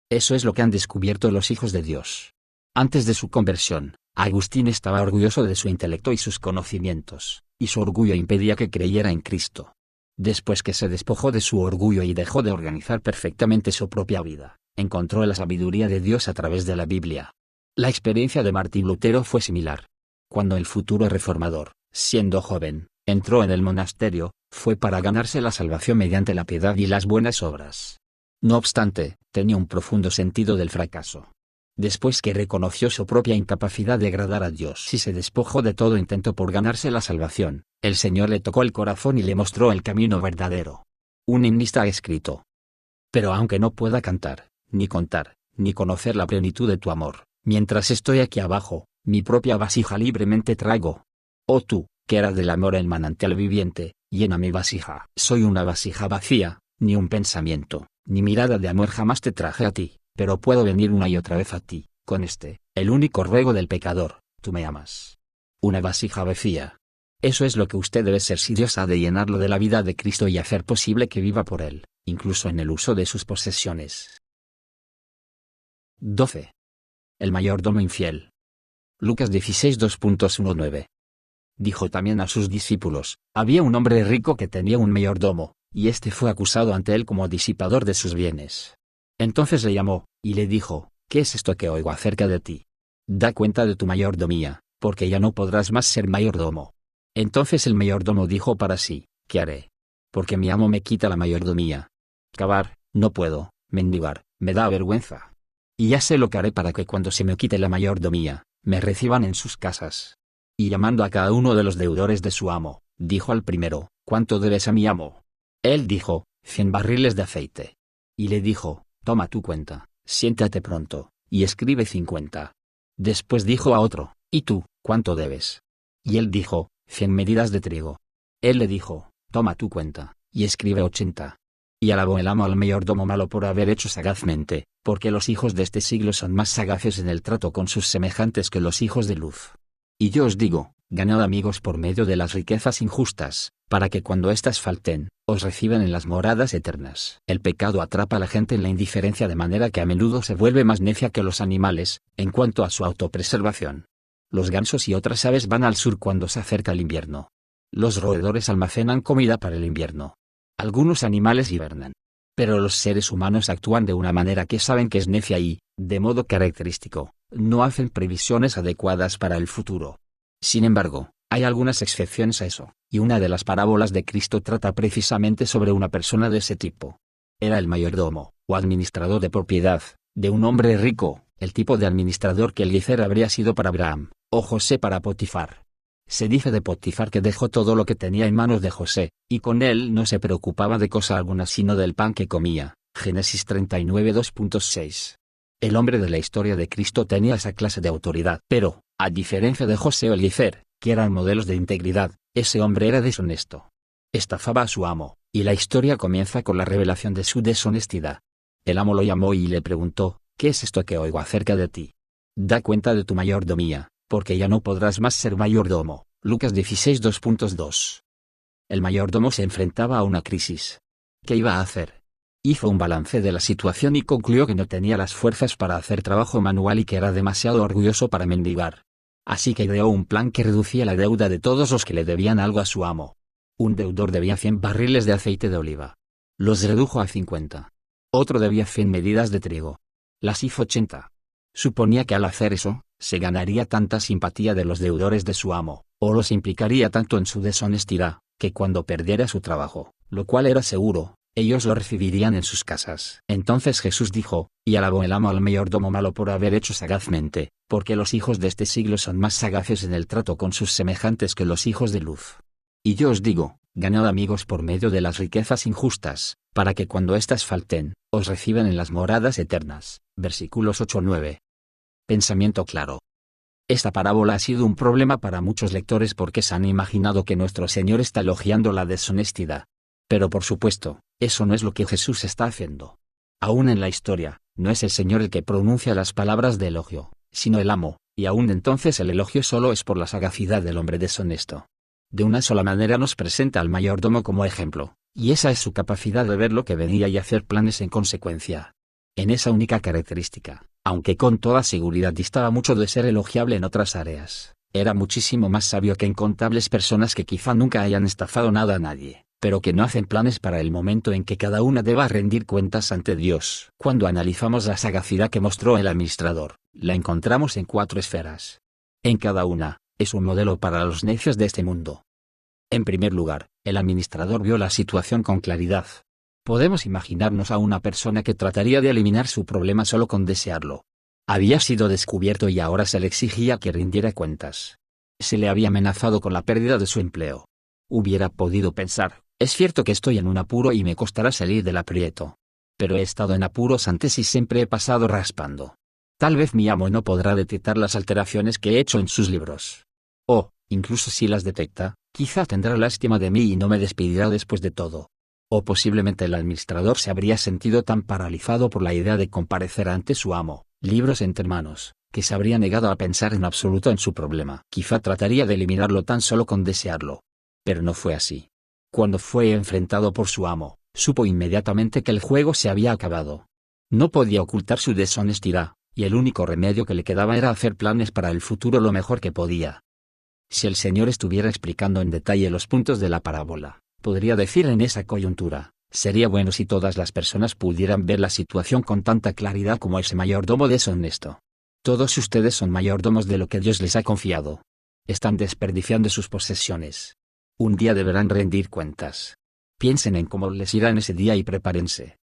Eso es lo que han descubierto los hijos de Dios. Antes de su conversión, Agustín estaba orgulloso de su intelecto y sus conocimientos, y su orgullo impedía que creyera en Cristo. Después que se despojó de su orgullo y dejó de organizar perfectamente su propia vida, encontró la sabiduría de Dios a través de la Biblia. La experiencia de Martín Lutero fue similar. Cuando el futuro reformador, siendo joven, entró en el monasterio, fue para ganarse la salvación mediante la piedad y las buenas obras. No obstante, tenía un profundo sentido del fracaso. Después que reconoció su propia incapacidad de agradar a Dios y se despojó de todo intento por ganarse la salvación, el Señor le tocó el corazón y le mostró el camino verdadero. Un himnista ha escrito: pero aunque no pueda cantar, ni contar, ni conocer la plenitud de tu amor, mientras estoy aquí abajo, mi propia vasija libremente traigo. Oh tú, que eras del amor el manantial viviente, llena mi vasija. Soy una vasija vacía, ni un pensamiento, ni mirada de amor jamás te traje a ti, pero puedo venir una y otra vez a ti, con el único ruego del pecador, tú me amas. Una vasija vacía. Eso es lo que usted debe ser si Dios ha de llenarlo de la vida de Cristo y hacer posible que viva por Él, incluso en el uso de sus posesiones. 12. El mayordomo infiel. Lucas 16:2.19. Dijo también a sus discípulos: había un hombre rico que tenía un mayordomo, y éste fue acusado ante él como disipador de sus bienes. Entonces le llamó, y le dijo: ¿qué es esto que oigo acerca de ti? Da cuenta de tu mayordomía, porque ya no podrás más ser mayordomo. Entonces el mayordomo dijo para sí: ¿qué haré? Porque mi amo me quita la mayordomía. Cavar, no puedo; mendigar, me da vergüenza. Y ya sé lo que haré para que cuando se me quite la mayordomía, me reciban en sus casas. Y llamando a cada uno de los deudores de su amo, dijo al primero: ¿cuánto debes a mi amo? Él dijo: 100 barriles de aceite. Y le dijo: toma tu cuenta, siéntate pronto, y escribe 50. Después dijo a otro: ¿y tú, cuánto debes? Y él dijo: 100 medidas de trigo. Él le dijo: toma tu cuenta, y escribe 80. Y alabó el amo al mayordomo malo por haber hecho sagazmente, porque los hijos de este siglo son más sagaces en el trato con sus semejantes que los hijos de luz. Y yo os digo, ganad amigos por medio de las riquezas injustas, para que cuando éstas falten, os reciben en las moradas eternas. El pecado atrapa a la gente en la indiferencia de manera que a menudo se vuelve más necia que los animales, en cuanto a su autopreservación. Los gansos y otras aves van al sur cuando se acerca el invierno. Los roedores almacenan comida para el invierno. Algunos animales hibernan. Pero los seres humanos actúan de una manera que saben que es necia y, de modo característico, no hacen previsiones adecuadas para el futuro. Sin embargo, hay algunas excepciones a eso, y una de las parábolas de Cristo trata precisamente sobre una persona de ese tipo. Era el mayordomo, o administrador de propiedad, de un hombre rico, el tipo de administrador que Eliezer habría sido para Abraham, o José para Potifar. Se dice de Potifar que dejó todo lo que tenía en manos de José, y con él no se preocupaba de cosa alguna sino del pan que comía. Génesis 39 2.6. El hombre de la historia de Cristo tenía esa clase de autoridad, pero, a diferencia de José o Eliezer, que eran modelos de integridad, ese hombre era deshonesto. Estafaba a su amo, y la historia comienza con la revelación de su deshonestidad. El amo lo llamó y le preguntó: ¿qué es esto que oigo acerca de ti? Da cuenta de tu mayordomía, porque ya no podrás más ser mayordomo. Lucas 16 2.2. El mayordomo se enfrentaba a una crisis. ¿Qué iba a hacer? Hizo un balance de la situación y concluyó que no tenía las fuerzas para hacer trabajo manual y que era demasiado orgulloso para mendigar. Así que ideó un plan que reducía la deuda de todos los que le debían algo a su amo. Un deudor debía 100 barriles de aceite de oliva. Los redujo a 50. Otro debía 100 medidas de trigo. Las hizo 80. Suponía que al hacer eso, se ganaría tanta simpatía de los deudores de su amo, o los implicaría tanto en su deshonestidad, que cuando perdiera su trabajo, lo cual era seguro, ellos lo recibirían en sus casas. Entonces Jesús dijo: y alabó el amo al mayordomo malo por haber hecho sagazmente, porque los hijos de este siglo son más sagaces en el trato con sus semejantes que los hijos de luz. Y yo os digo, ganad amigos por medio de las riquezas injustas, para que cuando éstas falten, os reciban en las moradas eternas. Versículos 8-9. Pensamiento claro. Esta parábola ha sido un problema para muchos lectores porque se han imaginado que nuestro Señor está elogiando la deshonestidad. Pero por supuesto, eso no es lo que Jesús está haciendo. Aún en la historia, no es el Señor el que pronuncia las palabras de elogio, sino el amo, y aún entonces el elogio solo es por la sagacidad del hombre deshonesto. De una sola manera nos presenta al mayordomo como ejemplo, y esa es su capacidad de ver lo que venía y hacer planes en consecuencia. En esa única característica, aunque con toda seguridad distaba mucho de ser elogiable en otras áreas, era muchísimo más sabio que incontables personas que quizá nunca hayan estafado nada a nadie, pero que no hacen planes para el momento en que cada una deba rendir cuentas ante Dios. Cuando analizamos la sagacidad que mostró el administrador, la encontramos en 4 esferas. En cada una, es un modelo para los necios de este mundo. En primer lugar, el administrador vio la situación con claridad. Podemos imaginarnos a una persona que trataría de eliminar su problema solo con desearlo. Había sido descubierto y ahora se le exigía que rindiera cuentas. Se le había amenazado con la pérdida de su empleo. Hubiera podido pensar: es cierto que estoy en un apuro y me costará salir del aprieto. Pero he estado en apuros antes y siempre he pasado raspando. Tal vez mi amo no podrá detectar las alteraciones que he hecho en sus libros. O, incluso si las detecta, quizá tendrá lástima de mí y no me despedirá después de todo. O posiblemente el administrador se habría sentido tan paralizado por la idea de comparecer ante su amo, libros entre manos, que se habría negado a pensar en absoluto en su problema. Quizá trataría de eliminarlo tan solo con desearlo. Pero no fue así. Cuando fue enfrentado por su amo, supo inmediatamente que el juego se había acabado. No podía ocultar su deshonestidad, y el único remedio que le quedaba era hacer planes para el futuro lo mejor que podía. Si el Señor estuviera explicando en detalle los puntos de la parábola, podría decir en esa coyuntura: sería bueno si todas las personas pudieran ver la situación con tanta claridad como ese mayordomo deshonesto. Todos ustedes son mayordomos de lo que Dios les ha confiado. Están desperdiciando sus posesiones. Un día deberán rendir cuentas. Piensen en cómo les irá en ese día y prepárense.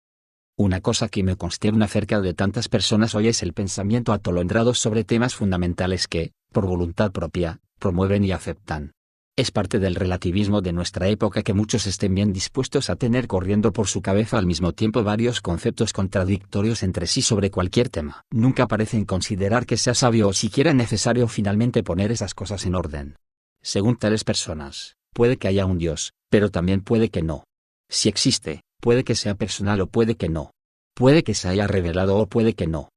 Una cosa que me consterna acerca de tantas personas hoy es el pensamiento atolondrado sobre temas fundamentales que, por voluntad propia, promueven y aceptan. Es parte del relativismo de nuestra época que muchos estén bien dispuestos a tener corriendo por su cabeza al mismo tiempo varios conceptos contradictorios entre sí sobre cualquier tema. Nunca parecen considerar que sea sabio o siquiera necesario finalmente poner esas cosas en orden. Según tales personas, puede que haya un Dios, pero también puede que no. Si existe, puede que sea personal o puede que no. Puede que se haya revelado o puede que no.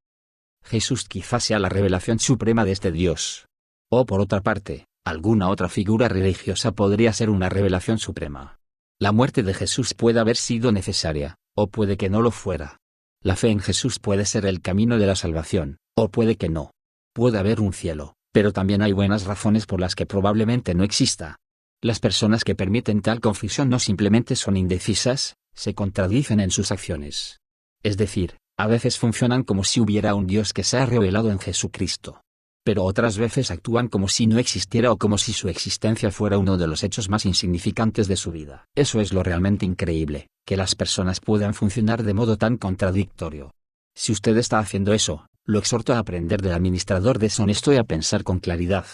Jesús quizás sea la revelación suprema de este Dios. O por otra parte, alguna otra figura religiosa podría ser una revelación suprema. La muerte de Jesús puede haber sido necesaria, o puede que no lo fuera. La fe en Jesús puede ser el camino de la salvación, o puede que no. Puede haber un cielo, pero también hay buenas razones por las que probablemente no exista. Las personas que permiten tal confusión no simplemente son indecisas, se contradicen en sus acciones. Es decir, a veces funcionan como si hubiera un Dios que se ha revelado en Jesucristo. Pero otras veces actúan como si no existiera o como si su existencia fuera uno de los hechos más insignificantes de su vida. Eso es lo realmente increíble, que las personas puedan funcionar de modo tan contradictorio. Si usted está haciendo eso, lo exhorto a aprender del administrador deshonesto y a pensar con claridad.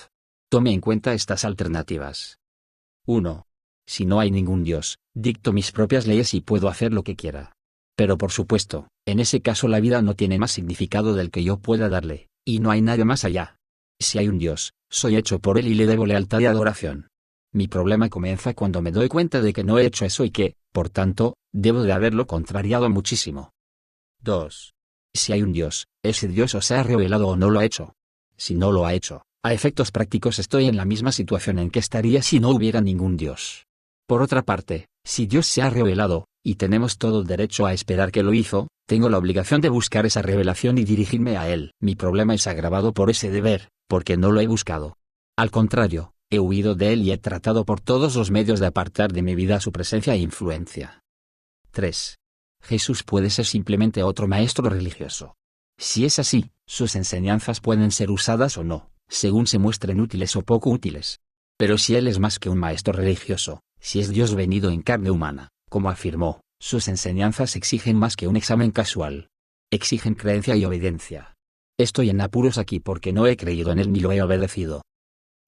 Tome en cuenta estas alternativas. 1. Si no hay ningún Dios, dicto mis propias leyes y puedo hacer lo que quiera. Pero por supuesto, en ese caso la vida no tiene más significado del que yo pueda darle, y no hay nada más allá. Si hay un Dios, soy hecho por Él y le debo lealtad y adoración. Mi problema comienza cuando me doy cuenta de que no he hecho eso y que, por tanto, debo de haberlo contrariado muchísimo. 2. Si hay un Dios, ese Dios o se ha revelado o no lo ha hecho. Si no lo ha hecho, a efectos prácticos estoy en la misma situación en que estaría si no hubiera ningún Dios. Por otra parte, si Dios se ha revelado, y tenemos todo el derecho a esperar que lo hizo, tengo la obligación de buscar esa revelación y dirigirme a Él. Mi problema es agravado por ese deber, porque no lo he buscado. Al contrario, he huido de Él y he tratado por todos los medios de apartar de mi vida su presencia e influencia. 3. Jesús puede ser simplemente otro maestro religioso. Si es así, sus enseñanzas pueden ser usadas o no, según se muestren útiles o poco útiles. Pero si Él es más que un maestro religioso, si es Dios venido en carne humana, como afirmó, sus enseñanzas exigen más que un examen casual. Exigen creencia y obediencia. Estoy en apuros aquí porque no he creído en Él ni lo he obedecido.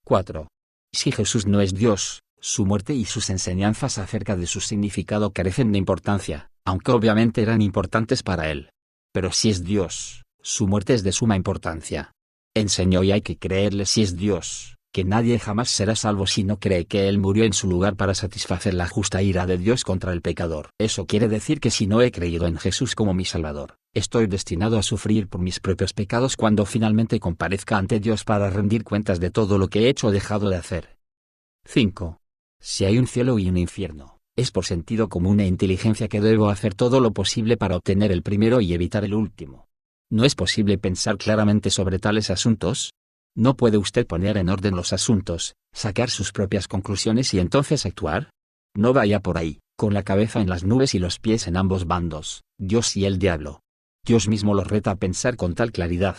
4. Si Jesús no es Dios, su muerte y sus enseñanzas acerca de su significado carecen de importancia, aunque obviamente eran importantes para Él. Pero si es Dios, su muerte es de suma importancia. Enseñó y hay que creerle si es Dios, que nadie jamás será salvo si no cree que Él murió en su lugar para satisfacer la justa ira de Dios contra el pecador. Eso quiere decir que si no he creído en Jesús como mi Salvador, estoy destinado a sufrir por mis propios pecados cuando finalmente comparezca ante Dios para rendir cuentas de todo lo que he hecho o dejado de hacer. 5. Si hay un cielo y un infierno, es por sentido común e inteligencia que debo hacer todo lo posible para obtener el primero y evitar el último. ¿No es posible pensar claramente sobre tales asuntos? ¿No puede usted poner en orden los asuntos, sacar sus propias conclusiones y entonces actuar? No vaya por ahí, con la cabeza en las nubes y los pies en ambos bandos, Dios y el diablo. Dios mismo los reta a pensar con tal claridad.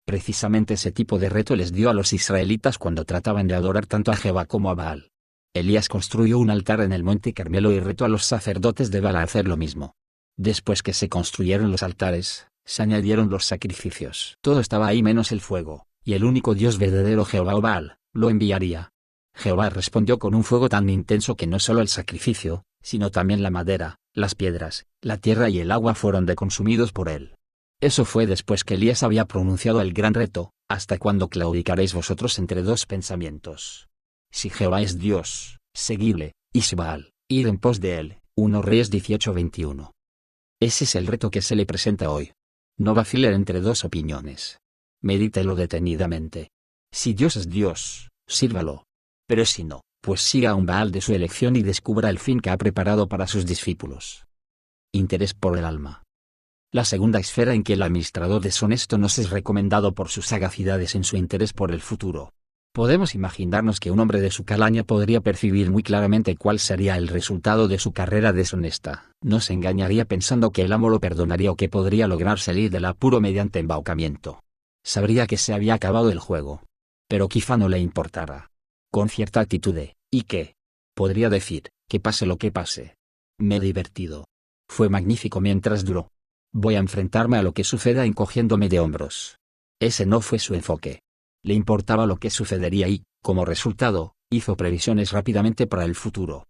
Precisamente ese tipo de reto les dio a los israelitas cuando trataban de adorar tanto a Jehová como a Baal. Elías construyó un altar en el monte Carmelo y retó a los sacerdotes de Baal a hacer lo mismo. Después que se construyeron los altares, se añadieron los sacrificios. Todo estaba ahí menos el fuego, y el único Dios verdadero Jehová o Baal, lo enviaría. Jehová respondió con un fuego tan intenso que no solo el sacrificio, sino también la madera, las piedras, la tierra y el agua fueron deconsumidos por él. Eso fue después que Elías había pronunciado el gran reto: ¿hasta cuándo claudicaréis vosotros entre dos pensamientos? Si Jehová es Dios, seguidle, y si Baal, id en pos de él. 1 Reyes 18:21. Ese es el reto que se le presenta hoy. No vacile entre dos opiniones. Medítelo detenidamente. Si Dios es Dios, sírvalo. Pero si no, pues siga a un Baal de su elección y descubra el fin que ha preparado para sus discípulos. Interés por el alma. La segunda esfera en que el administrador deshonesto nos es recomendado por su sagacidad es en su interés por el futuro. Podemos imaginarnos que un hombre de su calaña podría percibir muy claramente cuál sería el resultado de su carrera deshonesta. No se engañaría pensando que el amo lo perdonaría o que podría lograr salir del apuro mediante embaucamiento. Sabría que se había acabado el juego. Pero quizá no le importara. Con cierta actitud ¿y qué? Podría decir, que pase lo que pase. Me he divertido. Fue magnífico mientras duró. Voy a enfrentarme a lo que suceda encogiéndome de hombros. Ese no fue su enfoque. Le importaba lo que sucedería y, como resultado, hizo previsiones rápidamente para el futuro.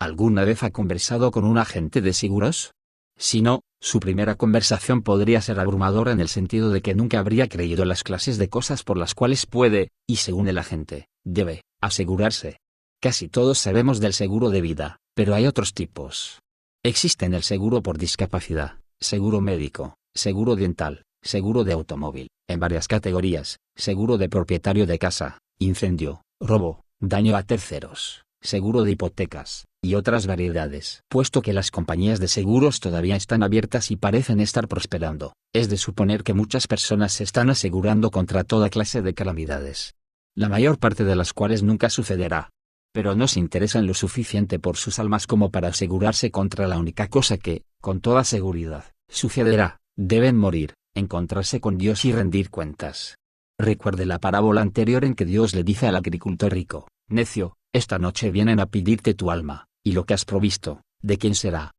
¿Alguna vez ha conversado con un agente de seguros? Si no, su primera conversación podría ser abrumadora en el sentido de que nunca habría creído las clases de cosas por las cuales puede, y según el agente, debe, asegurarse. Casi todos sabemos del seguro de vida, pero hay otros tipos. Existen el seguro por discapacidad, seguro médico, seguro dental, seguro de automóvil, en varias categorías, seguro de propietario de casa, incendio, robo, daño a terceros, seguro de hipotecas, y otras variedades. Puesto que las compañías de seguros todavía están abiertas y parecen estar prosperando, es de suponer que muchas personas se están asegurando contra toda clase de calamidades, la mayor parte de las cuales nunca sucederá. Pero no se interesan lo suficiente por sus almas como para asegurarse contra la única cosa que, con toda seguridad, sucederá: deben morir, encontrarse con Dios y rendir cuentas. Recuerde la parábola anterior en que Dios le dice al agricultor rico: necio, esta noche vienen a pedirte tu alma, y lo que has provisto, ¿de quién será?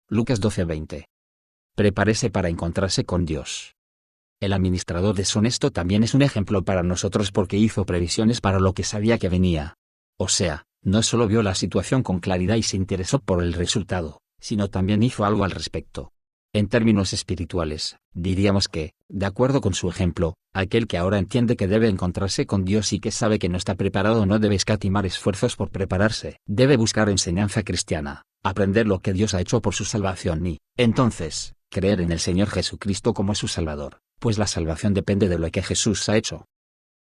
Lucas 12:20. Prepárese para encontrarse con Dios. El administrador deshonesto también es un ejemplo para nosotros porque hizo previsiones para lo que sabía que venía. O sea, no solo vio la situación con claridad y se interesó por el resultado, sino también hizo algo al respecto. En términos espirituales, diríamos que, de acuerdo con su ejemplo, aquel que ahora entiende que debe encontrarse con Dios y que sabe que no está preparado no debe escatimar esfuerzos por prepararse. Debe buscar enseñanza cristiana, aprender lo que Dios ha hecho por su salvación y, entonces, creer en el Señor Jesucristo como su Salvador, pues la salvación depende de lo que Jesús ha hecho.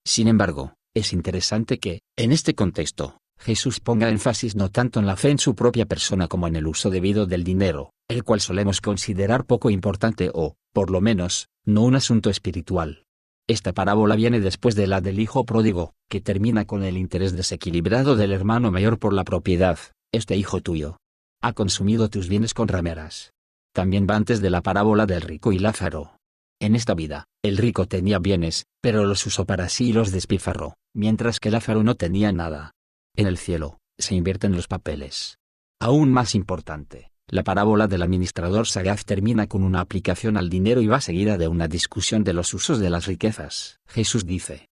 Sin embargo, es interesante que, en este contexto, Jesús ponga énfasis no tanto en la fe en su propia persona como en el uso debido del dinero, el cual solemos considerar poco importante o, por lo menos, no un asunto espiritual. Esta parábola viene después de la del hijo pródigo, que termina con el interés desequilibrado del hermano mayor por la propiedad. Este hijo tuyo ha consumido tus bienes con rameras. También va antes de la parábola del rico y Lázaro. En esta vida, el rico tenía bienes, pero los usó para sí y los despilfarró, mientras que Lázaro no tenía nada. En el cielo, se invierten los papeles. Aún más importante, la parábola del administrador sagaz termina con una aplicación al dinero y va seguida de una discusión de los usos de las riquezas. Jesús dice: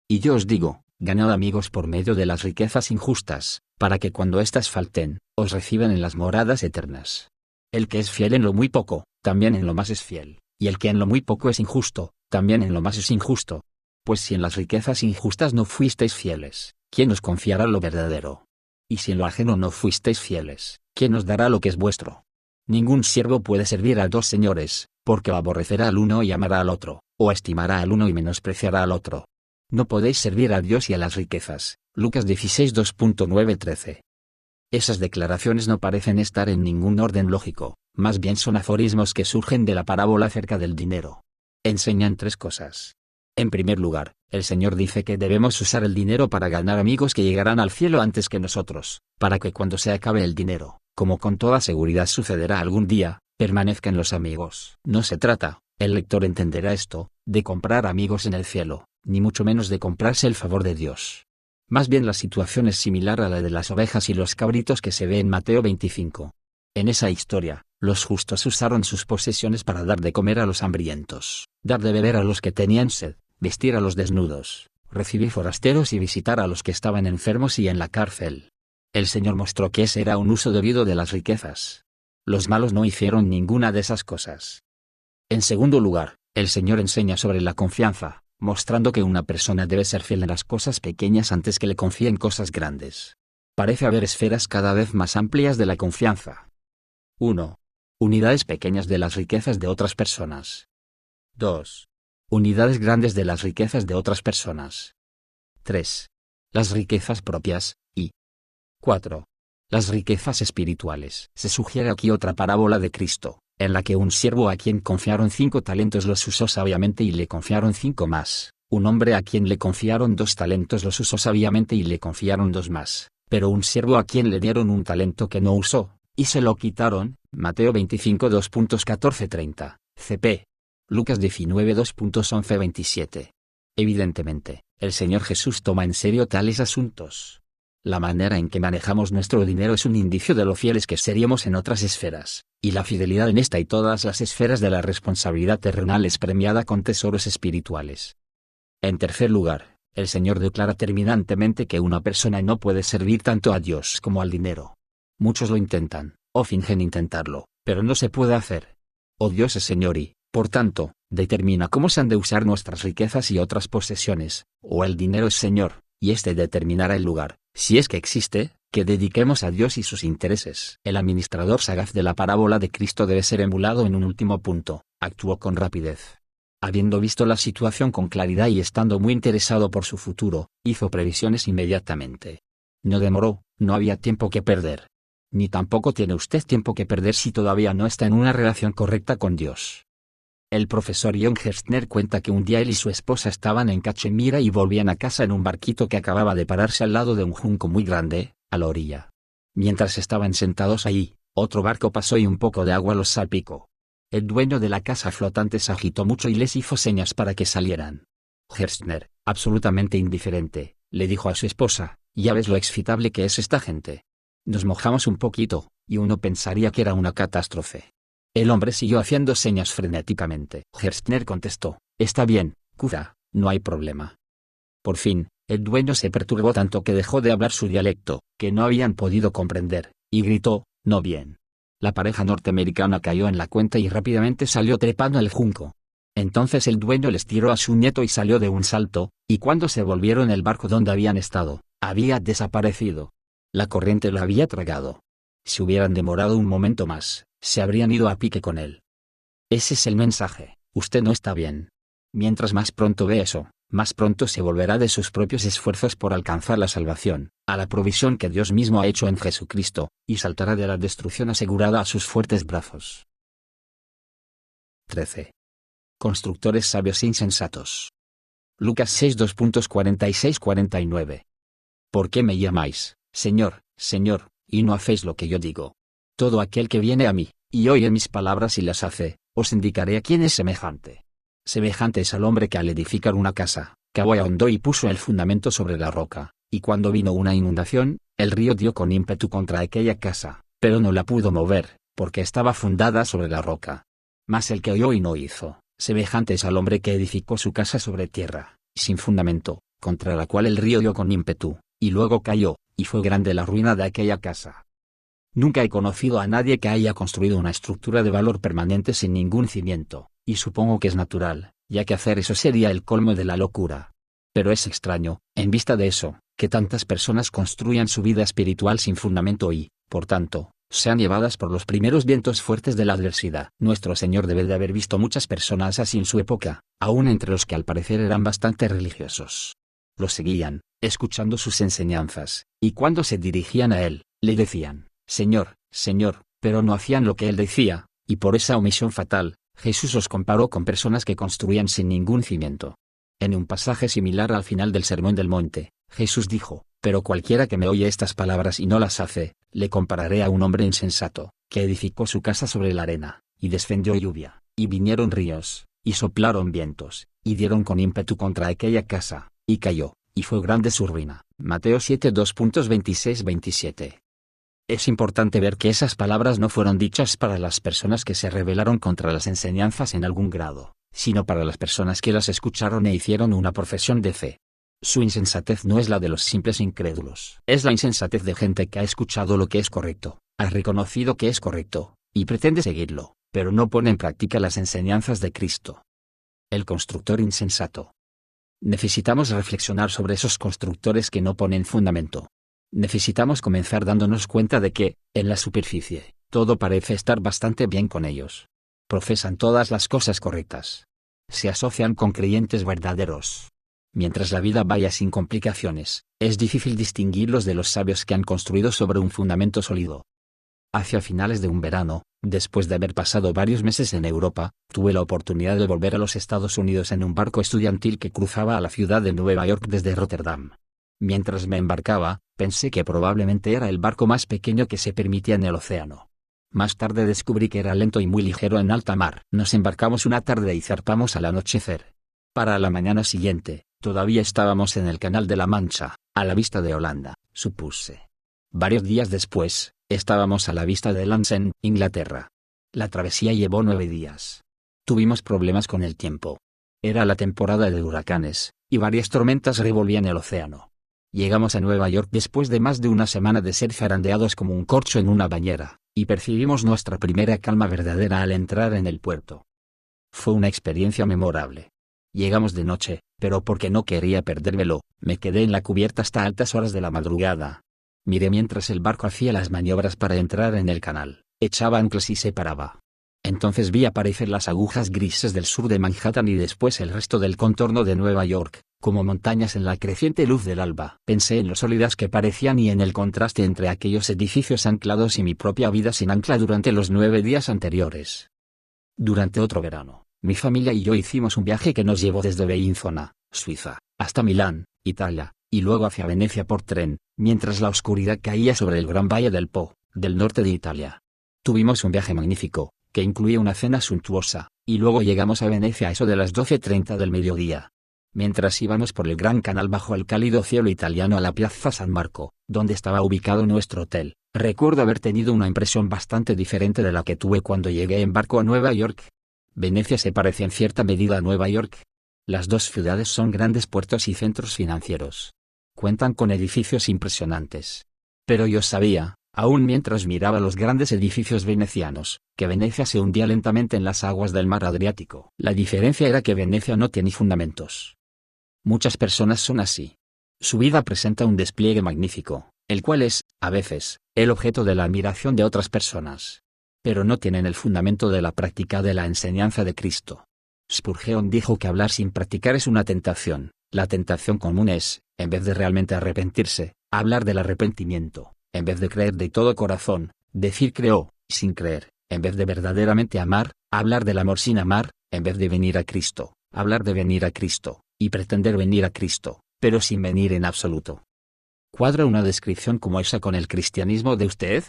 y yo os digo, ganad amigos por medio de las riquezas injustas, para que cuando éstas falten, os reciban en las moradas eternas. El que es fiel en lo muy poco, también en lo más es fiel, y el que en lo muy poco es injusto, también en lo más es injusto. Pues si en las riquezas injustas no fuisteis fieles, ¿quién os confiará lo verdadero? Y si en lo ajeno no fuisteis fieles, ¿quién os dará lo que es vuestro? Ningún siervo puede servir a dos señores, porque aborrecerá al uno y amará al otro, o estimará al uno y menospreciará al otro. No podéis servir a Dios y a las riquezas. Lucas 16 2.9-13. Esas declaraciones no parecen estar en ningún orden lógico, más bien son aforismos que surgen de la parábola acerca del dinero. Enseñan tres cosas. En primer lugar, el Señor dice que debemos usar el dinero para ganar amigos que llegarán al cielo antes que nosotros, para que cuando se acabe el dinero, como con toda seguridad sucederá algún día, permanezcan los amigos. No se trata, el lector entenderá esto, de comprar amigos en el cielo, ni mucho menos de comprarse el favor de Dios. Más bien la situación es similar a la de las ovejas y los cabritos que se ve en Mateo 25. En esa historia, los justos usaron sus posesiones para dar de comer a los hambrientos, dar de beber a los que tenían sed, vestir a los desnudos, recibir forasteros y visitar a los que estaban enfermos y en la cárcel. El Señor mostró que ese era un uso debido de las riquezas. Los malos no hicieron ninguna de esas cosas. En segundo lugar, el Señor enseña sobre la confianza, mostrando que una persona debe ser fiel en las cosas pequeñas antes que le confíen cosas grandes. Parece haber esferas cada vez más amplias de la confianza. 1. Unidades pequeñas de las riquezas de otras personas. 2. Unidades grandes de las riquezas de otras personas. 3. Las riquezas propias, y 4. Las riquezas espirituales. Se sugiere aquí otra parábola de Cristo, en la que un siervo a quien confiaron 5 talentos los usó sabiamente y le confiaron 5 más, un hombre a quien le confiaron 2 talentos los usó sabiamente y le confiaron 2 más, pero un siervo a quien le dieron un talento que no usó, y se lo quitaron. Mateo 25 2.14-30, CP. Lucas 19 2.11-27. Evidentemente, el Señor Jesús toma en serio tales asuntos. La manera en que manejamos nuestro dinero es un indicio de lo fieles que seríamos en otras esferas, y la fidelidad en esta y todas las esferas de la responsabilidad terrenal es premiada con tesoros espirituales. En tercer lugar, el Señor declara terminantemente que una persona no puede servir tanto a Dios como al dinero. Muchos lo intentan, o fingen intentarlo, pero no se puede hacer. O Dios es Señor y, por tanto, determina cómo se han de usar nuestras riquezas y otras posesiones, o el dinero es Señor, y éste determinará el lugar, si es que existe, que dediquemos a Dios y sus intereses. El administrador sagaz de la parábola de Cristo debe ser emulado en un último punto. Actuó con rapidez. Habiendo visto la situación con claridad y estando muy interesado por su futuro, hizo previsiones inmediatamente. No demoró, no había tiempo que perder. Ni tampoco tiene usted tiempo que perder si todavía no está en una relación correcta con Dios. El profesor John Gerstner cuenta que un día él y su esposa estaban en Cachemira y volvían a casa en un barquito que acababa de pararse al lado de un junco muy grande, a la orilla. Mientras estaban sentados allí, otro barco pasó y un poco de agua los salpicó. El dueño de la casa flotante se agitó mucho y les hizo señas para que salieran. Gerstner, absolutamente indiferente, le dijo a su esposa: «Ya ves lo excitable que es esta gente. Nos mojamos un poquito, y uno pensaría que era una catástrofe». El hombre siguió haciendo señas frenéticamente. Gerstner contestó: «Está bien, cura, no hay problema». Por fin, el dueño se perturbó tanto que dejó de hablar su dialecto, que no habían podido comprender, y gritó: «No bien». La pareja norteamericana cayó en la cuenta y rápidamente salió trepando al junco. Entonces el dueño les tiró a su nieto y salió de un salto, y cuando se volvieron el barco donde habían estado, había desaparecido. La corriente lo había tragado. Si hubieran demorado un momento más, se habrían ido a pique con él. Ese es el mensaje: usted no está bien. Mientras más pronto ve eso, más pronto se volverá de sus propios esfuerzos por alcanzar la salvación, a la provisión que Dios mismo ha hecho en Jesucristo, y saltará de la destrucción asegurada a sus fuertes brazos. 13. Constructores sabios e insensatos. Lucas 6 2.46-49. ¿Por qué me llamáis, Señor, Señor, y no hacéis lo que yo digo? Todo aquel que viene a mí, y oye mis palabras y las hace, os indicaré a quién es semejante. Semejante es al hombre que al edificar una casa, cavó y ahondó y puso el fundamento sobre la roca, y cuando vino una inundación, el río dio con ímpetu contra aquella casa, pero no la pudo mover, porque estaba fundada sobre la roca. Mas el que oyó y no hizo, semejante es al hombre que edificó su casa sobre tierra, sin fundamento, contra la cual el río dio con ímpetu, y luego cayó, y fue grande la ruina de aquella casa. Nunca he conocido a nadie que haya construido una estructura de valor permanente sin ningún cimiento, y supongo que es natural, ya que hacer eso sería el colmo de la locura. Pero es extraño, en vista de eso, que tantas personas construyan su vida espiritual sin fundamento y, por tanto, sean llevadas por los primeros vientos fuertes de la adversidad. Nuestro Señor debe de haber visto muchas personas así en su época, aun entre los que al parecer eran bastante religiosos. Los seguían, escuchando sus enseñanzas, y cuando se dirigían a Él, le decían: «Señor, Señor», pero no hacían lo que Él decía, y por esa omisión fatal, Jesús los comparó con personas que construían sin ningún cimiento. En un pasaje similar al final del Sermón del Monte, Jesús dijo: «Pero cualquiera que me oye estas palabras y no las hace, le compararé a un hombre insensato, que edificó su casa sobre la arena, y descendió lluvia, y vinieron ríos, y soplaron vientos, y dieron con ímpetu contra aquella casa, y cayó, y fue grande su ruina». Mateo 7 2.26-27. Es importante ver que esas palabras no fueron dichas para las personas que se rebelaron contra las enseñanzas en algún grado, sino para las personas que las escucharon e hicieron una profesión de fe. Su insensatez no es la de los simples incrédulos. Es la insensatez de gente que ha escuchado lo que es correcto, ha reconocido que es correcto, y pretende seguirlo, pero no pone en práctica las enseñanzas de Cristo. El constructor insensato. Necesitamos reflexionar sobre esos constructores que no ponen fundamento. Necesitamos comenzar dándonos cuenta de que, en la superficie, todo parece estar bastante bien con ellos. Profesan todas las cosas correctas. Se asocian con creyentes verdaderos. Mientras la vida vaya sin complicaciones, es difícil distinguirlos de los sabios que han construido sobre un fundamento sólido. Hacia finales de un verano, después de haber pasado varios meses en Europa, tuve la oportunidad de volver a los Estados Unidos en un barco estudiantil que cruzaba a la ciudad de Nueva York desde Rotterdam. Mientras me embarcaba, pensé que probablemente era el barco más pequeño que se permitía en el océano. Más tarde descubrí que era lento y muy ligero en alta mar. Nos embarcamos una tarde y zarpamos al anochecer. Para la mañana siguiente, todavía estábamos en el Canal de la Mancha, a la vista de Holanda, supuse. Varios días después, estábamos a la vista de Landsen, Inglaterra. La travesía llevó 9 días. Tuvimos problemas con el tiempo. Era la temporada de huracanes, y varias tormentas revolvían el océano. Llegamos a Nueva York después de más de una semana de ser zarandeados como un corcho en una bañera, y percibimos nuestra primera calma verdadera al entrar en el puerto. Fue una experiencia memorable. Llegamos de noche, pero porque no quería perdérmelo, me quedé en la cubierta hasta altas horas de la madrugada. Miré mientras el barco hacía las maniobras para entrar en el canal, echaba anclas y se paraba. Entonces vi aparecer las agujas grises del sur de Manhattan y después el resto del contorno de Nueva York, como montañas en la creciente luz del alba. Pensé en lo sólidas que parecían y en el contraste entre aquellos edificios anclados y mi propia vida sin ancla durante los 9 días anteriores. Durante otro verano, mi familia y yo hicimos un viaje que nos llevó desde Bellinzona, Suiza, hasta Milán, Italia, y luego hacia Venecia por tren, mientras la oscuridad caía sobre el gran valle del Po, del norte de Italia. Tuvimos un viaje magnífico, que incluía una cena suntuosa, y luego llegamos a Venecia a eso de las 12:30 del mediodía. Mientras íbamos por el gran canal bajo el cálido cielo italiano a la Piazza San Marco, donde estaba ubicado nuestro hotel, recuerdo haber tenido una impresión bastante diferente de la que tuve cuando llegué en barco a Nueva York. Venecia se parece en cierta medida a Nueva York. Las dos ciudades son grandes puertos y centros financieros. Cuentan con edificios impresionantes. Pero yo sabía, aún mientras miraba los grandes edificios venecianos, que Venecia se hundía lentamente en las aguas del mar Adriático. La diferencia era que Venecia no tiene fundamentos. Muchas personas son así. Su vida presenta un despliegue magnífico, el cual es, a veces, el objeto de la admiración de otras personas. Pero no tienen el fundamento de la práctica de la enseñanza de Cristo. Spurgeon dijo que hablar sin practicar es una tentación. La tentación común es, en vez de realmente arrepentirse, hablar del arrepentimiento. En vez de creer de todo corazón, decir creo, sin creer. En vez de verdaderamente amar, hablar del amor sin amar. En vez de venir a Cristo, hablar de venir a Cristo, y pretender venir a Cristo, pero sin venir en absoluto. ¿Cuadra una descripción como esa con el cristianismo de usted?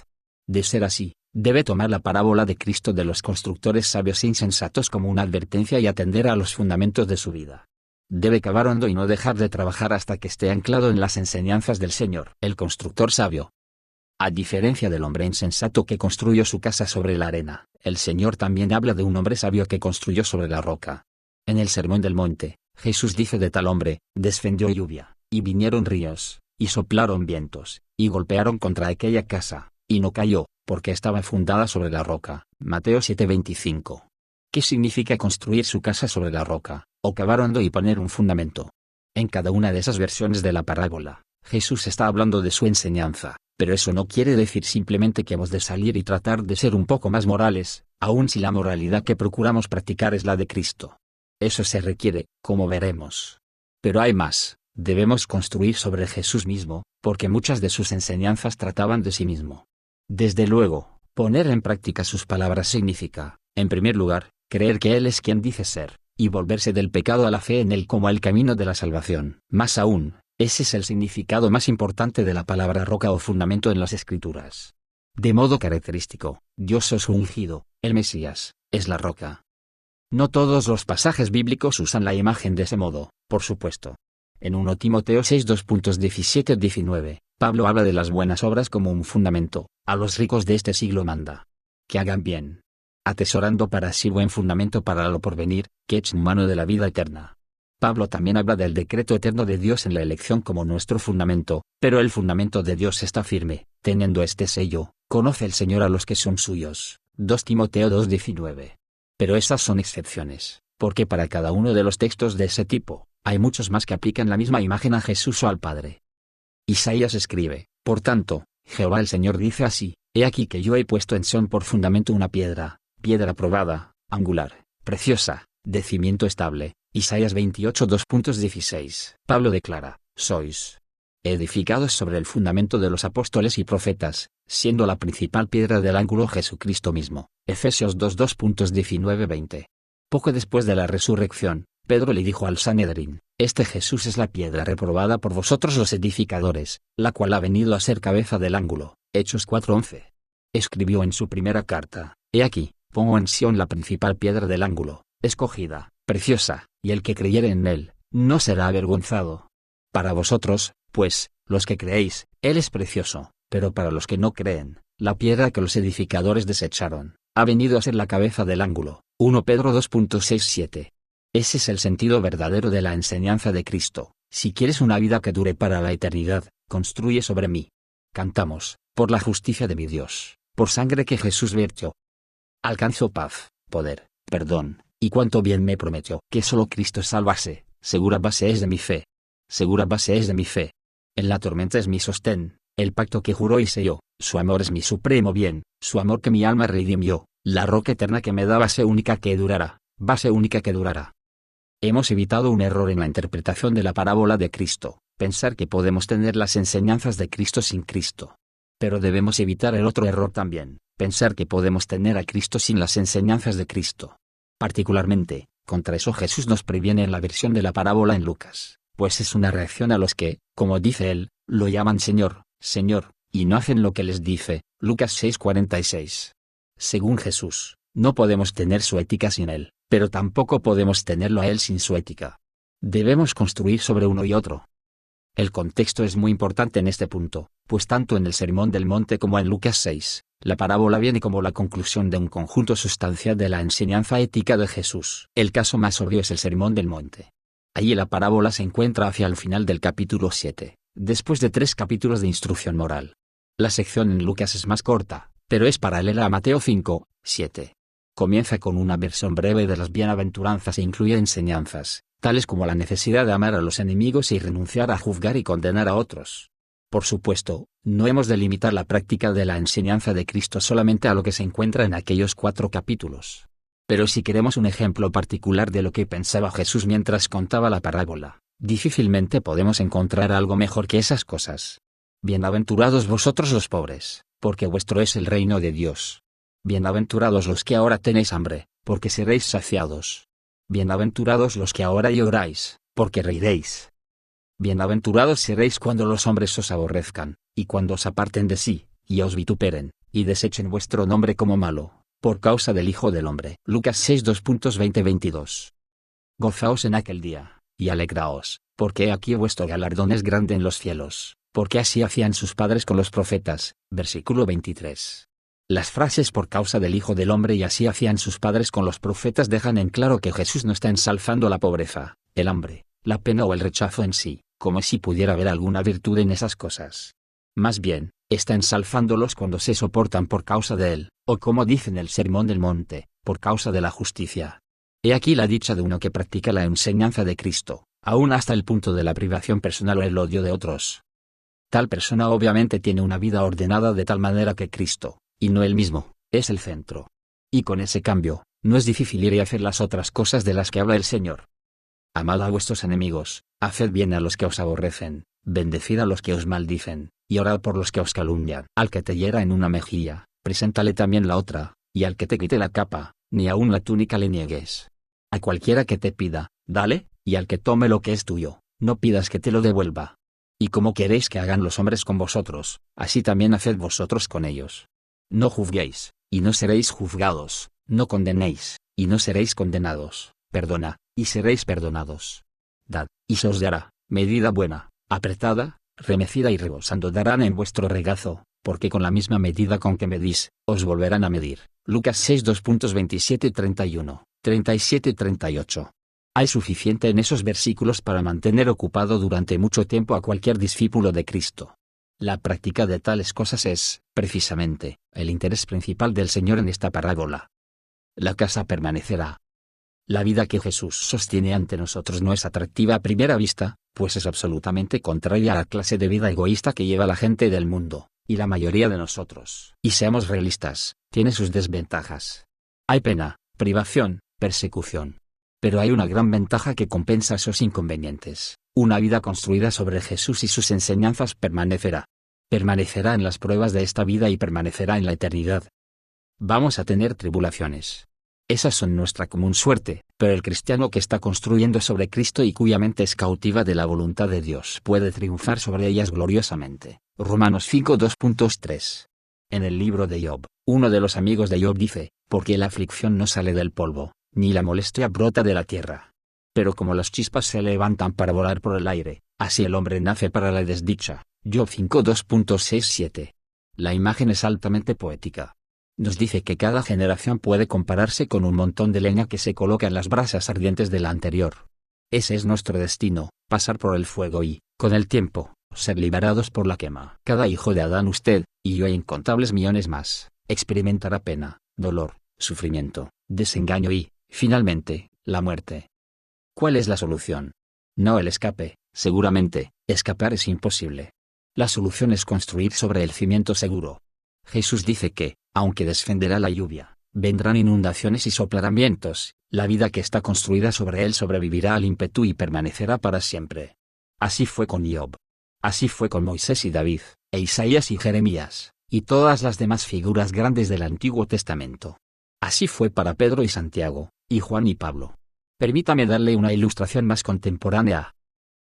De ser así, debe tomar la parábola de Cristo de los constructores sabios e insensatos como una advertencia y atender a los fundamentos de su vida. Debe cavar hondo y no dejar de trabajar hasta que esté anclado en las enseñanzas del Señor. El constructor sabio. A diferencia del hombre insensato que construyó su casa sobre la arena, el Señor también habla de un hombre sabio que construyó sobre la roca. En el Sermón del Monte, Jesús dice de tal hombre: descendió lluvia, y vinieron ríos, y soplaron vientos, y golpearon contra aquella casa, y no cayó, porque estaba fundada sobre la roca. Mateo 7:25. ¿Qué significa construir su casa sobre la roca, o cavar hondo y poner un fundamento? En cada una de esas versiones de la parábola, Jesús está hablando de su enseñanza, pero eso no quiere decir simplemente que hemos de salir y tratar de ser un poco más morales, aun si la moralidad que procuramos practicar es la de Cristo. Eso se requiere, como veremos. Pero hay más, debemos construir sobre Jesús mismo, porque muchas de sus enseñanzas trataban de sí mismo. Desde luego, poner en práctica sus palabras significa, en primer lugar, creer que Él es quien dice ser, y volverse del pecado a la fe en Él como el camino de la salvación. Más aún, ese es el significado más importante de la palabra roca o fundamento en las Escrituras. De modo característico, Dios es su ungido, el Mesías, es la roca. No todos los pasajes bíblicos usan la imagen de ese modo, por supuesto. En 1 Timoteo 6:2.17-19, Pablo habla de las buenas obras como un fundamento. A los ricos de este siglo manda que hagan bien, atesorando para sí buen fundamento para lo porvenir, que echen mano de la vida eterna. Pablo también habla del decreto eterno de Dios en la elección como nuestro fundamento, pero el fundamento de Dios está firme, teniendo este sello: conoce el Señor a los que son suyos. 2 Timoteo 2:19. Pero esas son excepciones, porque para cada uno de los textos de ese tipo, hay muchos más que aplican la misma imagen a Jesús o al Padre. Isaías escribe: por tanto, Jehová el Señor dice así: he aquí que yo he puesto en Sión por fundamento una piedra probada, angular, preciosa, de cimiento estable. Isaías 28:2.16. Pablo declara: sois edificados sobre el fundamento de los apóstoles y profetas, siendo la principal piedra del ángulo Jesucristo mismo. Efesios 2:19-20. Poco después de la resurrección, Pedro le dijo al Sanedrín: este Jesús es la piedra reprobada por vosotros los edificadores, la cual ha venido a ser cabeza del ángulo. Hechos 4:11. Escribió en su primera carta: he aquí, pongo en Sión la principal piedra del ángulo, escogida, preciosa, y el que creyere en él, no será avergonzado. Para vosotros, pues, los que creéis, él es precioso, pero para los que no creen, la piedra que los edificadores desecharon, ha venido a ser la cabeza del ángulo. 1 Pedro 2.67. Ese es el sentido verdadero de la enseñanza de Cristo: si quieres una vida que dure para la eternidad, construye sobre mí. Cantamos: por la justicia de mi Dios, por sangre que Jesús vertió, alcanzo paz, poder, perdón, y cuánto bien me prometió. Que solo Cristo salvase, segura base es de mi fe. Segura base es de mi fe. En la tormenta es mi sostén, el pacto que juró y selló, su amor es mi supremo bien, su amor que mi alma redimió, La roca eterna que me da base única que durará, base única que durará. Hemos evitado un error en la interpretación de la parábola de Cristo, pensar que podemos tener las enseñanzas de Cristo sin Cristo. Pero debemos evitar el otro error también, pensar que podemos tener a Cristo sin las enseñanzas de Cristo. Particularmente, contra eso Jesús nos previene en la versión de la parábola en Lucas, pues es una reacción a los que, como dice él, lo llaman Señor, Señor, y no hacen lo que les dice. Lucas 6:46. Según Jesús, no podemos tener su ética sin él, pero tampoco podemos tenerlo a él sin su ética. Debemos construir sobre uno y otro. El contexto es muy importante en este punto, pues tanto en el Sermón del Monte como en Lucas 6, la parábola viene como la conclusión de un conjunto sustancial de la enseñanza ética de Jesús. El caso más obvio es el Sermón del Monte. Allí la parábola se encuentra hacia el final del capítulo 7, después de 3 capítulos de instrucción moral. La sección en Lucas es más corta, pero es paralela a Mateo 5, 7. Comienza con una versión breve de las bienaventuranzas e incluye enseñanzas, tales como la necesidad de amar a los enemigos y renunciar a juzgar y condenar a otros. Por supuesto, no hemos de limitar la práctica de la enseñanza de Cristo solamente a lo que se encuentra en aquellos 4 capítulos. Pero si queremos un ejemplo particular de lo que pensaba Jesús mientras contaba la parábola, difícilmente podemos encontrar algo mejor que esas cosas. Bienaventurados vosotros los pobres, porque vuestro es el reino de Dios. Bienaventurados los que ahora tenéis hambre, porque seréis saciados. Bienaventurados los que ahora lloráis, porque reiréis. Bienaventurados seréis cuando los hombres os aborrezcan, y cuando os aparten de sí, y os vituperen, y desechen vuestro nombre como malo, por causa del Hijo del Hombre. Lucas 6 2:20-22. Gozaos en aquel día, y alegraos, porque he aquí vuestro galardón es grande en los cielos, porque así hacían sus padres con los profetas. Versículo 23. Las frases por causa del Hijo del Hombre y así hacían sus padres con los profetas dejan en claro que Jesús no está ensalzando la pobreza, el hambre, la pena o el rechazo en sí, como si pudiera haber alguna virtud en esas cosas. Más bien, está ensalzándolos cuando se soportan por causa de él, o como dice en el Sermón del Monte, por causa de la justicia. He aquí la dicha de uno que practica la enseñanza de Cristo, aún hasta el punto de la privación personal o el odio de otros. Tal persona obviamente tiene una vida ordenada de tal manera que Cristo, y no él mismo, es el centro. Y con ese cambio, no es difícil ir y hacer las otras cosas de las que habla el Señor. Amad a vuestros enemigos, haced bien a los que os aborrecen, bendecid a los que os maldicen, y orad por los que os calumnian. Al que te hiera en una mejilla, preséntale también la otra, y al que te quite la capa, ni aun la túnica le niegues. A cualquiera que te pida, dale, y al que tome lo que es tuyo, no pidas que te lo devuelva. Y como queréis que hagan los hombres con vosotros, así también haced vosotros con ellos. No juzguéis, y no seréis juzgados, no condenéis, y no seréis condenados, perdona, y seréis perdonados. Dad, y se os dará, medida buena, apretada, remecida y rebosando darán en vuestro regazo, porque con la misma medida con que medís, os volverán a medir. Lucas 6 2:27-31, 37-38. Hay suficiente en esos versículos para mantener ocupado durante mucho tiempo a cualquier discípulo de Cristo. La práctica de tales cosas es, precisamente, el interés principal del Señor en esta parábola. La casa permanecerá. La vida que Jesús sostiene ante nosotros no es atractiva a primera vista, pues es absolutamente contraria a la clase de vida egoísta que lleva la gente del mundo, y la mayoría de nosotros. Y seamos realistas, tiene sus desventajas. Hay pena, privación, persecución. Pero hay una gran ventaja que compensa esos inconvenientes. Una vida construida sobre Jesús y sus enseñanzas permanecerá. Permanecerá en las pruebas de esta vida y permanecerá en la eternidad. Vamos a tener tribulaciones. Esas son nuestra común suerte, pero el cristiano que está construyendo sobre Cristo y cuya mente es cautiva de la voluntad de Dios puede triunfar sobre ellas gloriosamente. Romanos 5 2.3. En el libro de Job, uno de los amigos de Job dice, porque la aflicción no sale del polvo, ni la molestia brota de la tierra. Pero como las chispas se levantan para volar por el aire, así el hombre nace para la desdicha. Job 5 2.6-7. La imagen es altamente poética. Nos dice que cada generación puede compararse con un montón de leña que se coloca en las brasas ardientes de la anterior. Ese es nuestro destino, pasar por el fuego y, con el tiempo, ser liberados por la quema. Cada hijo de Adán, usted, y yo e incontables millones más, experimentará pena, dolor, sufrimiento, desengaño y, finalmente, la muerte. ¿Cuál es la solución? No el escape, seguramente, escapar es imposible. La solución es construir sobre el cimiento seguro. Jesús dice que, aunque descenderá la lluvia, vendrán inundaciones y soplarán vientos, la vida que está construida sobre él sobrevivirá al ímpetu y permanecerá para siempre. Así fue con Job. Así fue con Moisés y David, e Isaías y Jeremías, y todas las demás figuras grandes del Antiguo Testamento. Así fue para Pedro y Santiago, y Juan y Pablo. Permítame darle una ilustración más contemporánea.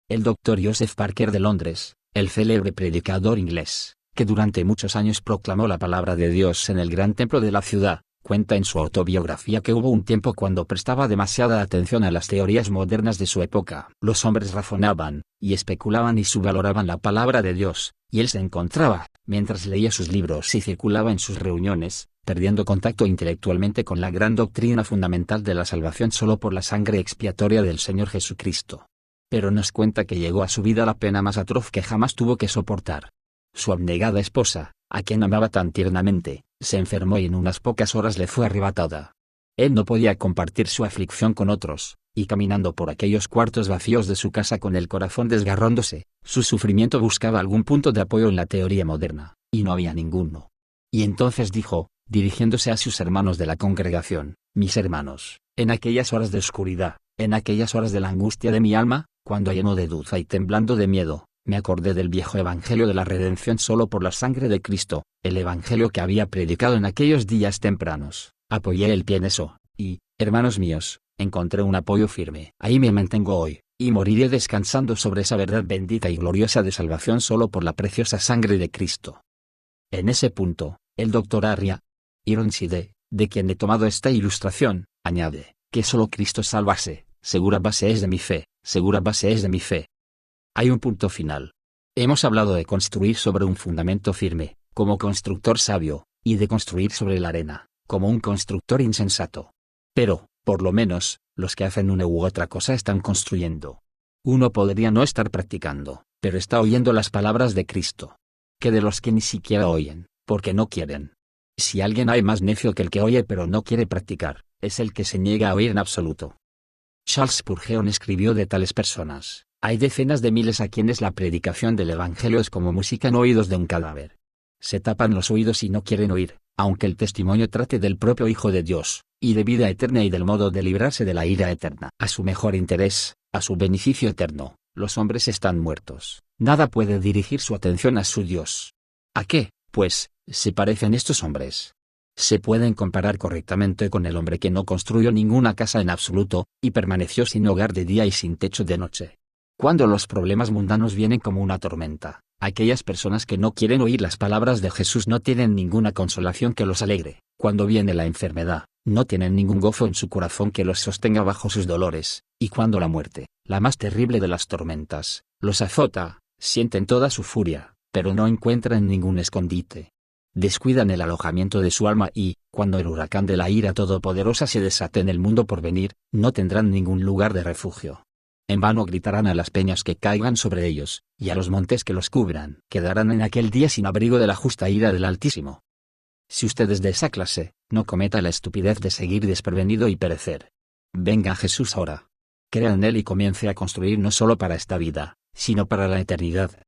El Dr. Joseph Parker de Londres, el célebre predicador inglés, que durante muchos años proclamó la palabra de Dios en el gran templo de la ciudad, cuenta en su autobiografía que hubo un tiempo cuando prestaba demasiada atención a las teorías modernas de su época. Los hombres razonaban, y especulaban y subvaloraban la palabra de Dios, y él se encontraba, mientras leía sus libros y circulaba en sus reuniones, perdiendo contacto intelectualmente con la gran doctrina fundamental de la salvación solo por la sangre expiatoria del Señor Jesucristo. Pero nos cuenta que llegó a su vida la pena más atroz que jamás tuvo que soportar. Su abnegada esposa, a quien amaba tan tiernamente, se enfermó y en unas pocas horas le fue arrebatada. Él no podía compartir su aflicción con otros, y caminando por aquellos cuartos vacíos de su casa con el corazón desgarrándose, su sufrimiento buscaba algún punto de apoyo en la teoría moderna, y no había ninguno. Y entonces dijo, dirigiéndose a sus hermanos de la congregación: mis hermanos, en aquellas horas de oscuridad, en aquellas horas de la angustia de mi alma, cuando lleno de duda y temblando de miedo, me acordé del viejo evangelio de la redención solo por la sangre de Cristo, el evangelio que había predicado en aquellos días tempranos. Apoyé el pie en eso, y, hermanos míos, encontré un apoyo firme. Ahí me mantengo hoy, y moriré descansando sobre esa verdad bendita y gloriosa de salvación solo por la preciosa sangre de Cristo. En ese punto, el Dr. Arria Ironside, de quien he tomado esta ilustración, añade, que solo Cristo salvase, segura base es de mi fe, segura base es de mi fe. Hay un punto final. Hemos hablado de construir sobre un fundamento firme, como constructor sabio, y de construir sobre la arena, como un constructor insensato. Pero, por lo menos, los que hacen una u otra cosa están construyendo. Uno podría no estar practicando, pero está oyendo las palabras de Cristo. Que de los que ni siquiera oyen, porque no quieren. Si alguien hay más necio que el que oye pero no quiere practicar, es el que se niega a oír en absoluto. Charles Spurgeon escribió de tales personas: hay decenas de miles a quienes la predicación del Evangelio es como música en oídos de un cadáver. Se tapan los oídos y no quieren oír, aunque el testimonio trate del propio Hijo de Dios, y de vida eterna y del modo de librarse de la ira eterna. A su mejor interés, a su beneficio eterno, los hombres están muertos. Nada puede dirigir su atención a su Dios. ¿A qué, pues, se parecen estos hombres? Se pueden comparar correctamente con el hombre que no construyó ninguna casa en absoluto, y permaneció sin hogar de día y sin techo de noche. Cuando los problemas mundanos vienen como una tormenta, aquellas personas que no quieren oír las palabras de Jesús no tienen ninguna consolación que los alegre. Cuando viene la enfermedad, no tienen ningún gozo en su corazón que los sostenga bajo sus dolores, y cuando la muerte, la más terrible de las tormentas, los azota, sienten toda su furia, pero no encuentran ningún escondite. Descuidan el alojamiento de su alma y, cuando el huracán de la ira todopoderosa se desate en el mundo por venir, no tendrán ningún lugar de refugio. En vano gritarán a las peñas que caigan sobre ellos, y a los montes que los cubran. Quedarán en aquel día sin abrigo de la justa ira del Altísimo. Si usted es de esa clase, no cometa la estupidez de seguir desprevenido y perecer. Venga a Jesús ahora. Crea en Él y comience a construir no solo para esta vida, sino para la eternidad.